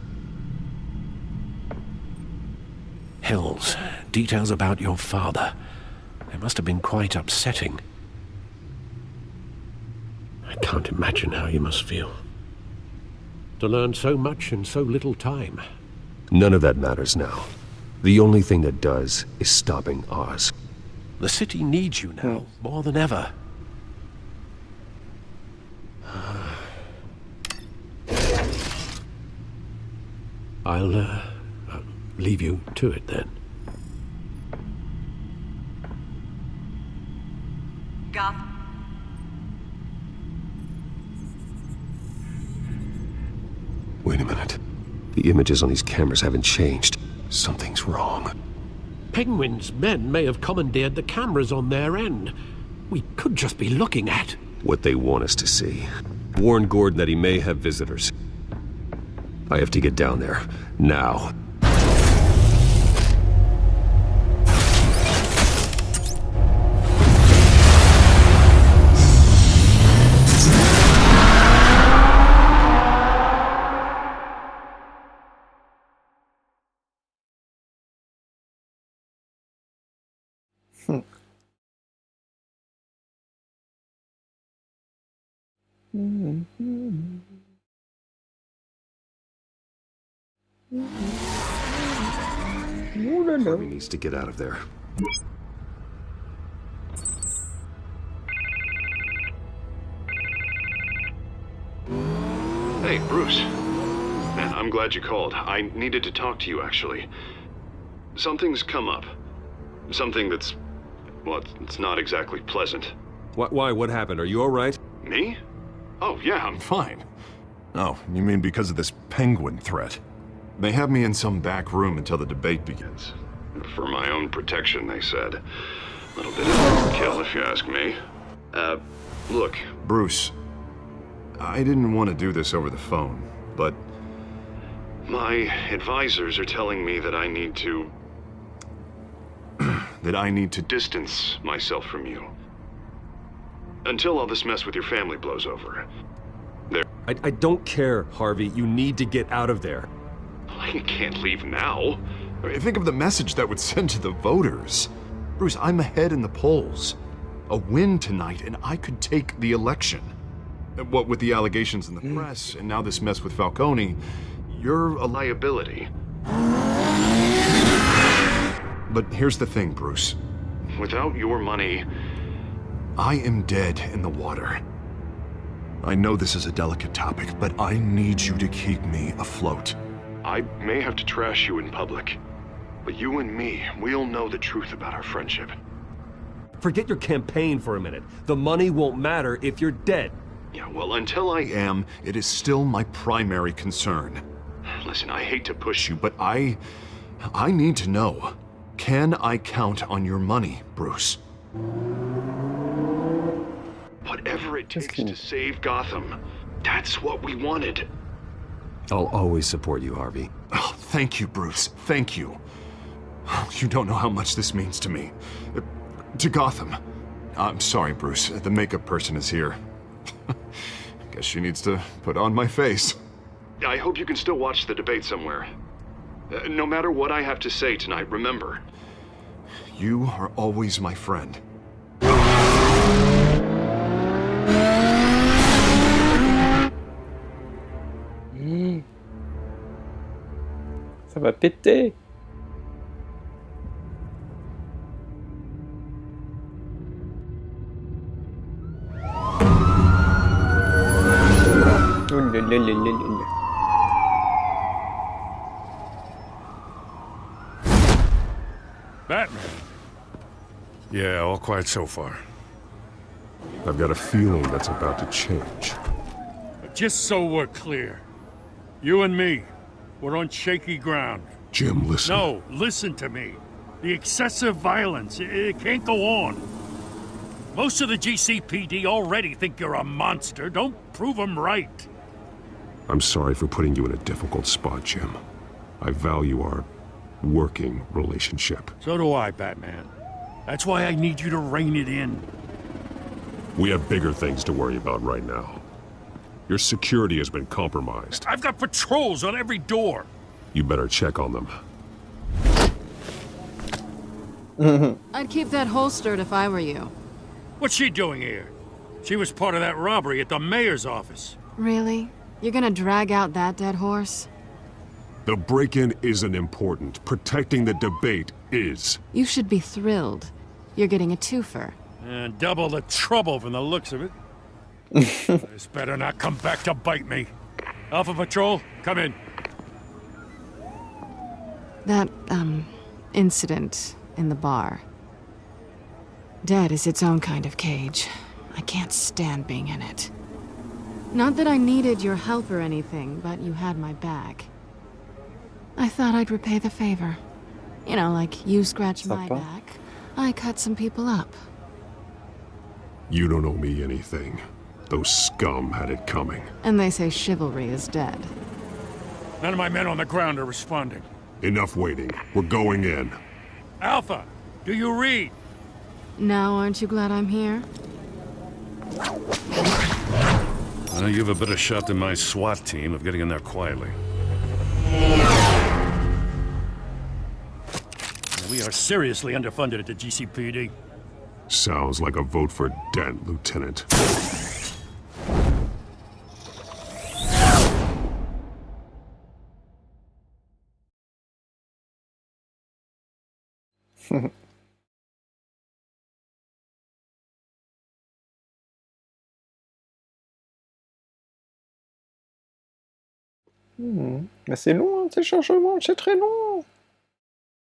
Hills, details about your father. They must have been quite upsetting. I can't imagine how you must feel. To learn so much in so little time. None of that matters now. The only thing that does is stopping Oz. The city needs you now, more than ever. I'll leave you to it then. Gotham. Wait a minute. The images on these cameras haven't changed. Something's wrong. Penguin's men may have commandeered the cameras on their end. We could just be looking at what they want us to see. Warn Gordon that he may have visitors. I have to get down there. Now. Harvey needs to get out of there. Hey, Bruce. Man, I'm glad you called. I needed to talk to you, actually. Something's come up. Something that's... well, it's not exactly pleasant. Why? What happened? Are you alright? Me? Oh, yeah, I'm fine. Oh, you mean because of this penguin threat? They have me in some back room until the debate begins. For my own protection, they said. A little bit of overkill, if you ask me. Look, Bruce, I didn't want to do this over the phone, but my advisors are telling me that I need to... that I need to distance myself from you. Until all this mess with your family blows over. I don't care, Harvey. You need to get out of there. I can't leave now. Think of the message that would send to the voters. Bruce, I'm ahead in the polls. A win tonight, and I could take the election. What with the allegations in the press, and now this mess with Falcone, you're a liability. But here's the thing, Bruce. Without your money, I am dead in the water. I know this is a delicate topic, but I need you to keep me afloat. I may have to trash you in public, but you and me, we'll know the truth about our friendship. Forget your campaign for a minute. The money won't matter if you're dead. Yeah, well, until I am, it is still my primary concern. Listen, I hate to push you, but I need to know. Can I count on your money, Bruce? Whatever it takes to save Gotham, that's what we wanted. I'll always support you, Harvey. Oh, thank you, Bruce. Thank you. You don't know how much this means to me. To Gotham. I'm sorry, Bruce. The makeup person is here. Guess she needs to put on my face. I hope you can still watch the debate somewhere. No matter what I have to say tonight, remember, you are always my friend. Ça va péter. Batman. Yeah, all quiet so far. I've got a feeling that's about to change. But just so we're clear, you and me, we're on shaky ground. Jim, listen. No, listen to me. The excessive violence, it can't go on. Most of the GCPD already think you're a monster. Don't prove them right. I'm sorry for putting you in a difficult spot, Jim. I value our working relationship. So do I, Batman. That's why I need you to rein it in. We have bigger things to worry about right now. Your security has been compromised. I've got patrols on every door. You better check on them. I'd keep that holstered if I were you. What's she doing here? She was part of that robbery at the mayor's office. Really? You're gonna drag out that dead horse? The break-in isn't important. Protecting the debate is. You should be thrilled. You're getting a twofer. And double the trouble from the looks of it. This better not come back to bite me. Alpha Patrol, come in. That, incident in the bar. Dead is its own kind of cage. I can't stand being in it. Not that I needed your help or anything, but you had my back. I thought I'd repay the favor. You know, like you scratch my back, I cut some people up. You don't owe me anything. Those scum had it coming. And they say chivalry is dead. None of my men on the ground are responding. Enough waiting. We're going in. Alpha, do you read? Now aren't you glad I'm here? Well, you have a better shot than my SWAT team of getting in there quietly. We are seriously underfunded at the GCPD. Sounds like a vote for Dent, Lieutenant. Mais c'est long, hein, ces chargements, c'est très long.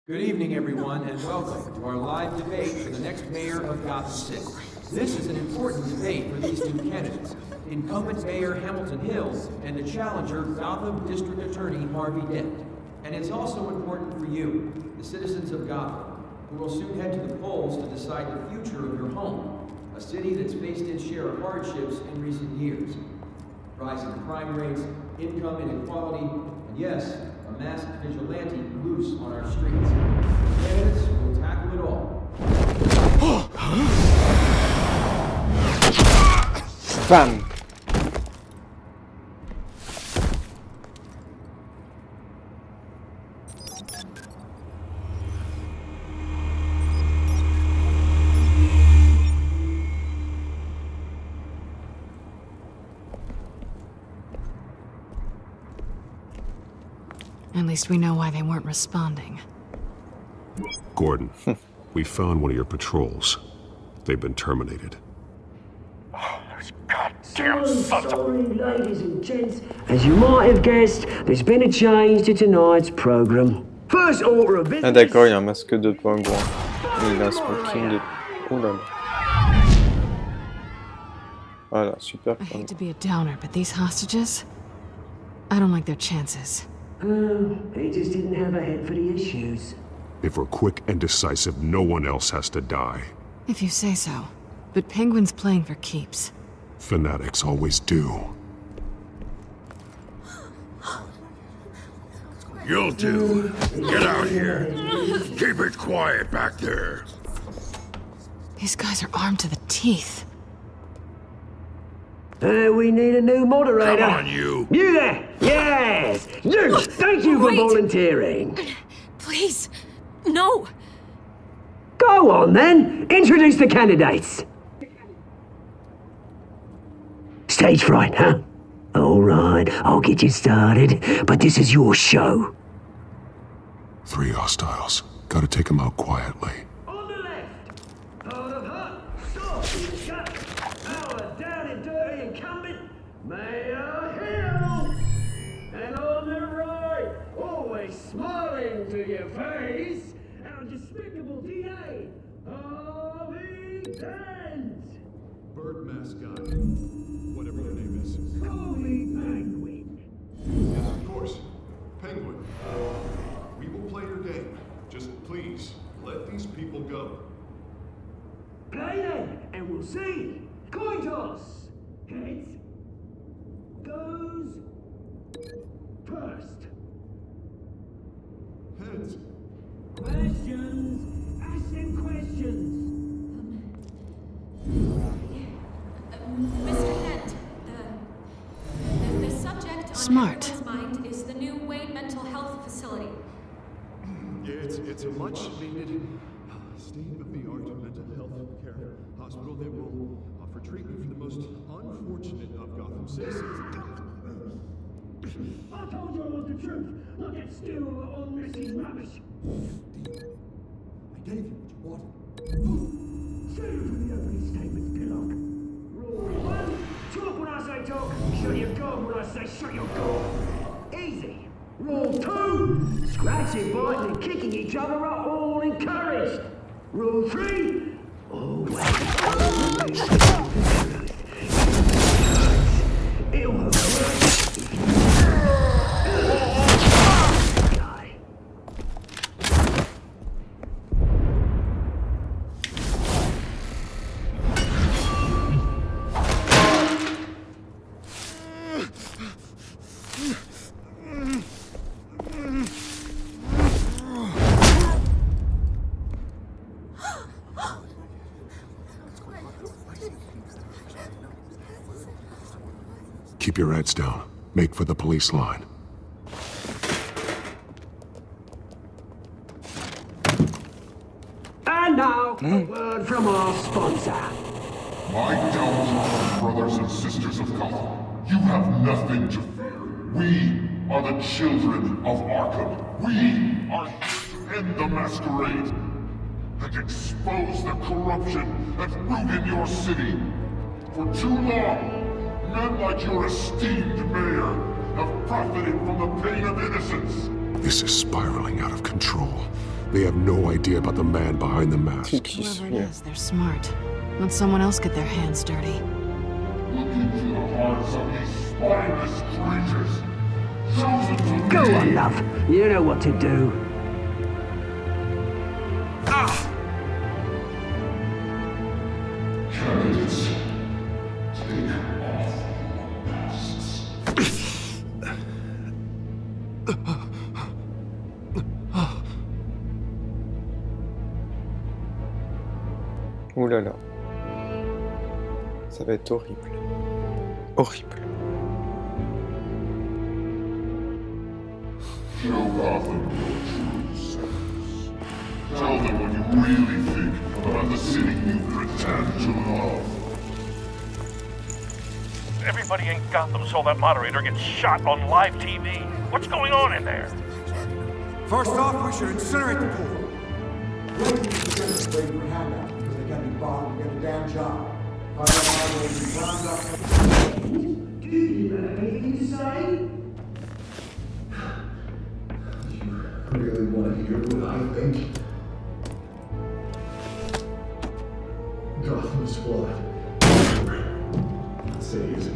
Good evening, everyone, and welcome to our live debate for the next mayor of Gotham City. This is an important debate for these two candidates, incumbent Mayor Hamilton Hill and the challenger Gotham District Attorney Harvey Dent. And it's also important for you, the citizens of Gotham, who will soon head to the polls to decide the future of your home, a city that's faced its share of hardships in recent years. Rising crime rates, income inequality, and yes, a masked vigilante loose on our streets. Candidates will tackle it all. Bam. At least we know why they weren't responding. Gordon, we found one of your patrols. They've been terminated. Sorry, ladies and gents. As you might have guessed, there's been a change to tonight's program. First order of business. Ah d'accord, il y a un masque de pingouin. Il a un smoking de... Oh là là. Voilà, super. I hate to be a downer, but these hostages... I don't like their chances. He just didn't have a head for the issues. If we're quick and decisive, no one else has to die. If you say so. But Penguin's playing for keeps. Fanatics always do. You'll do. Get out here. Keep it quiet back there. These guys are armed to the teeth. We need a new moderator. Come on, you. You there! Yes! You! Thank you for volunteering. Please, no. Go on, then. Introduce the candidates. Stage fright, huh? All right, I'll get you started, but this is your show. 3 hostiles. Gotta take them out quietly. On the left, out of hut, stop, shut, our down and dirty incumbent, Mayor Hill. And on the right, always smiling to your face, our despicable DA, Harvey Dent. Bird mascot. Whatever your name is. Call me Penguin. Yes, of course. Penguin. We will play your game. Just please, let these people go. Play then, and we'll see. Coin toss. Heads goes first. Heads. Questions. Ask them questions. Mr. Dent, the subject Smart. on everyone's mind is the new Wayne Mental Health Facility. Yeah, it's a much-needed state-of-the-art mental health care hospital that will offer treatment for the most unfortunate of Gotham citizens. I told you all the truth. Look at still on Mrs. Rubbish. I gave you what you wanted. Stay for the opening statements, Pillock. Rule 1, talk when I say talk, shut your gob when I say shut your gob. Easy. Rule 2, scratching, biting and kicking each other are all encouraged. Rule 3, always it'll hurt worse if you die. Keep your heads down. Make for the police line. And now, a word from our sponsor. My gallant brothers and sisters of Gotham, you have nothing to fear. We are the children of Arkham. We are here to end the masquerade. and expose the corruption at root in your city. For too long, men like your esteemed mayor have profited from the pain of innocence. This is spiraling out of control. They have no idea about the man behind the mask. Whoever it is, they're smart. Let someone else get their hands dirty. Look into the hearts of these spineless creatures. Chosen to Go lead. on, love. You know what to do. Candidates, take off your masks. Ouh là là. Ça va être horrible. Horrible. Show Gotham your true selves. Tell them what you really think about the city you pretend to love. Everybody in Gotham saw that moderator get shot on live TV. What's going on in there? First off, we should incinerate the pool. Waiting for handout because they can't be bothered to get a damn job. Do you have anything to say? You really want to hear what I think? Gotham's flawed. Not say easy.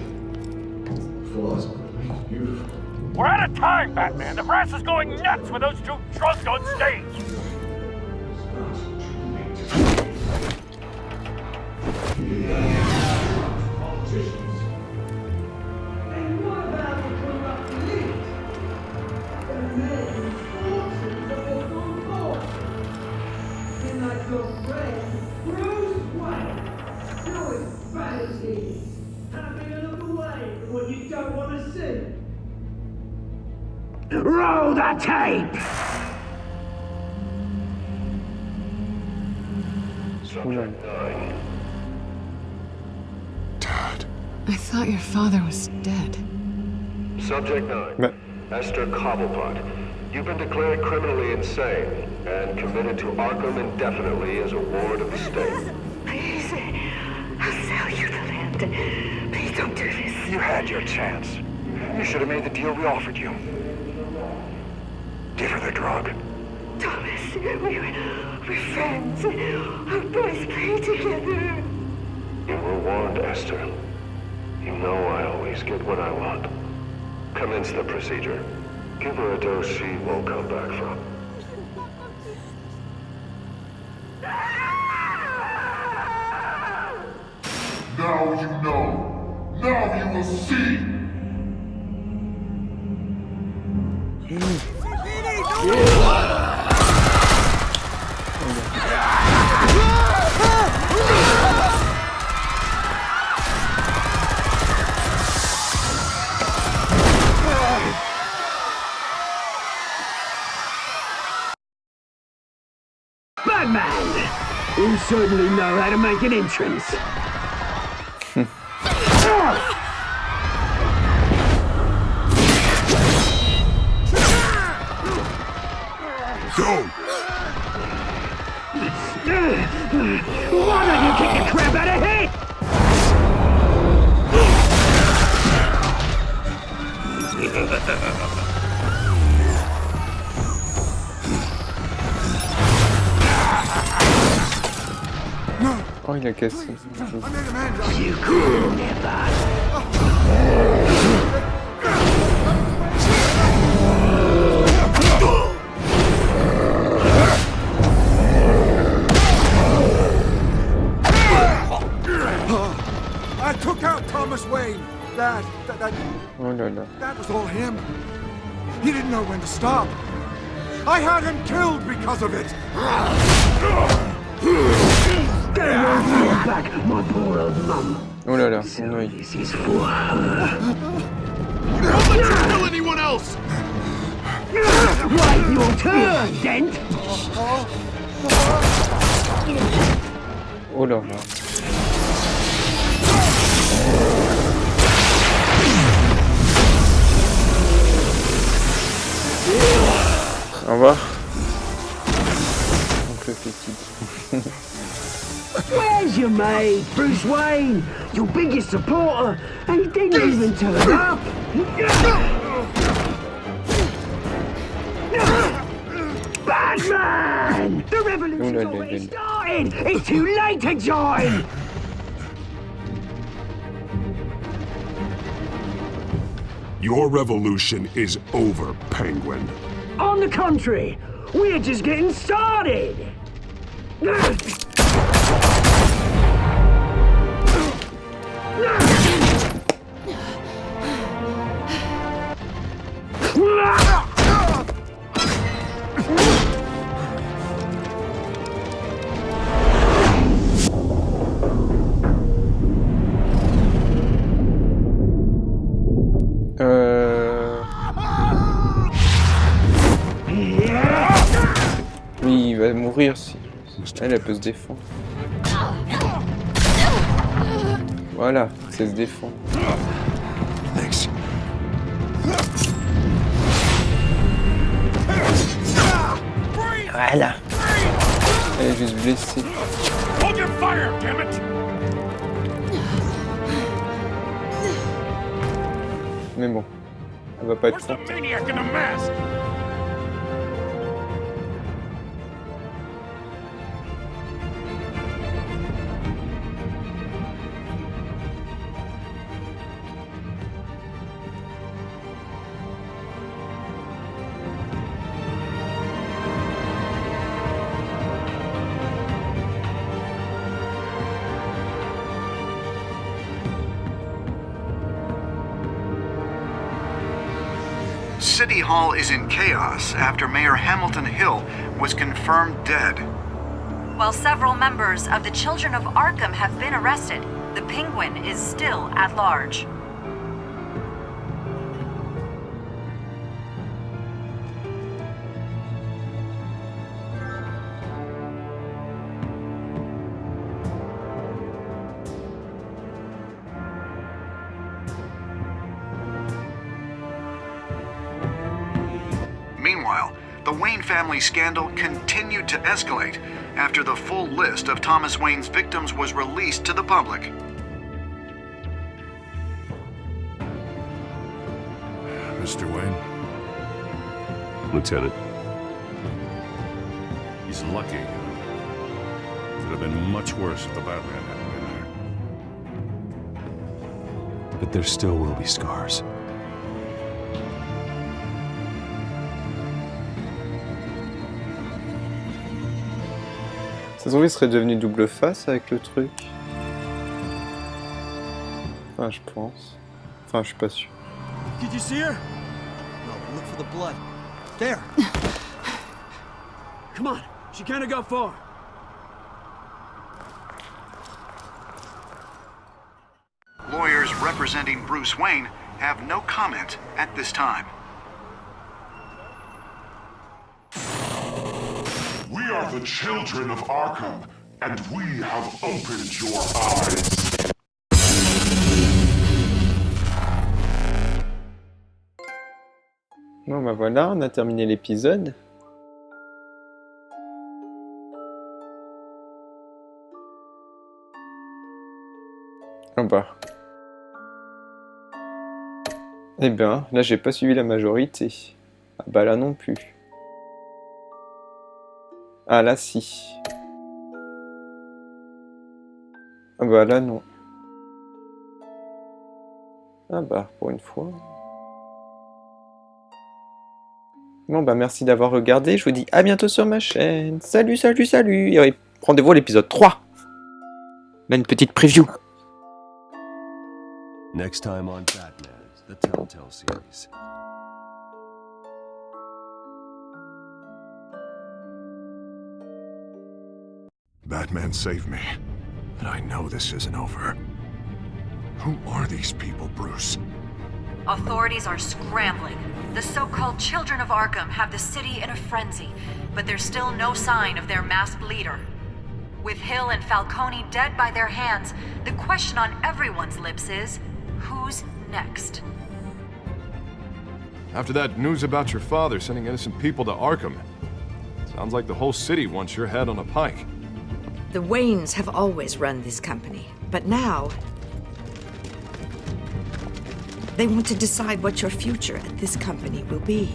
Flaws, but it makes beautiful. We're out of time, Batman. The brass is going nuts with those two drunks on stage. And what about the corrupt elite? The men whose fortunes have been gone forth? And like your friend, Bruce Wayne, so it's vanity. Happy to look away from what you don't want to see. Roll the tape! Dad. I thought your father was dead. Subject 9, Esther Cobblepot. You've been declared criminally insane and committed to Arkham indefinitely as a ward of the state. Please, I'll sell you the land. Please don't do this. You had your chance. You should have made the deal we offered you. Give her the drug. Thomas, we're friends. Our boys play together. You were warned, Esther. You know I always get what I want. Commence the procedure. Give her a dose she won't come back from. Now you know. Now you will see. Batman! You certainly know how to make an entrance. Go! Why don't you kick the crap out of him? Oh, il a cassé. You cool, never. I took out Thomas Wayne. That Oh là là. That was all him. He didn't know when to stop. I had him killed because of it. Get your back, my poor old mum. Oh là là. So this is for her. Don't let you kill anyone else! Right, your turn, Dent. Oh là là. Au revoir. Donc le petit. Where's your mate, Bruce Wayne? Your biggest supporter, and he didn't even turn up. Batman! The revolution's already started! It's too late to join! Your revolution is over, Penguin. On the contrary, we're just getting started! Oui, il va mourir si... Elle peut se défendre. Voilà, c'est se défendre. Thanks. Voilà. Elle est juste blessée. Hold your fire, damn it! Mais bon, elle va pas être Where's the contente. maniac in the mask? City Hall is in chaos after Mayor Hamilton Hill was confirmed dead. While several members of the Children of Arkham have been arrested, the Penguin is still at large. Meanwhile, the Wayne family scandal continued to escalate after the full list of Thomas Wayne's victims was released to the public. Mr. Wayne? Lieutenant. He's lucky. Could have been much worse if the Batman hadn't been there. But there still will be scars. Ça se trouve, il serait devenu double face avec le truc. Enfin, je pense. Enfin, je suis pas sûr. Did you see her? No, look for the blood. There. Come on, she can't have got far. Lawyers representing Bruce Wayne have no comment at this time. We are the children of Arkham, and we have opened your eyes. Bon bah voilà, on a terminé l'épisode. Ah bah. Eh ben, là j'ai pas suivi la majorité. Ah bah là non plus. Ah là si. Ah bah là non. Ah bah pour une fois. Bon bah merci d'avoir regardé, je vous dis à bientôt sur ma chaîne. Salut, salut, salut. Et rendez-vous à l'épisode 3. Là une petite preview. Next time on Batman, the Telltale series. Batman saved me, but I know this isn't over. Who are these people, Bruce? Authorities are scrambling. The so-called Children of Arkham have the city in a frenzy, but there's still no sign of their masked leader. With Hill and Falcone dead by their hands, the question on everyone's lips is, who's next? After that news about your father sending innocent people to Arkham, sounds like the whole city wants your head on a pike. The Waynes have always run this company, but now they want to decide what your future at this company will be.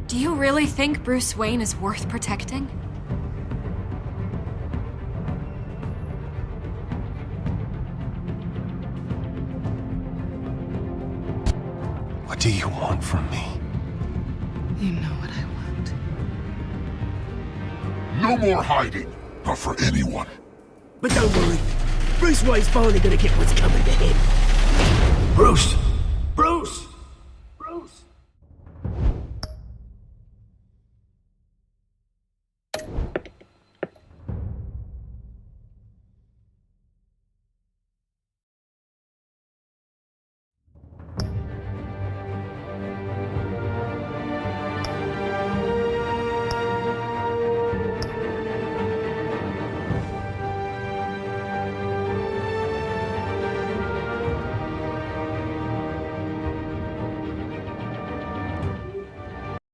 Do you really think Bruce Wayne is worth protecting? What do you want from me? You know what I want. No more hiding, not for anyone. But don't worry, Bruce Wayne's finally gonna get what's coming to him. Bruce! Bruce! Bruce!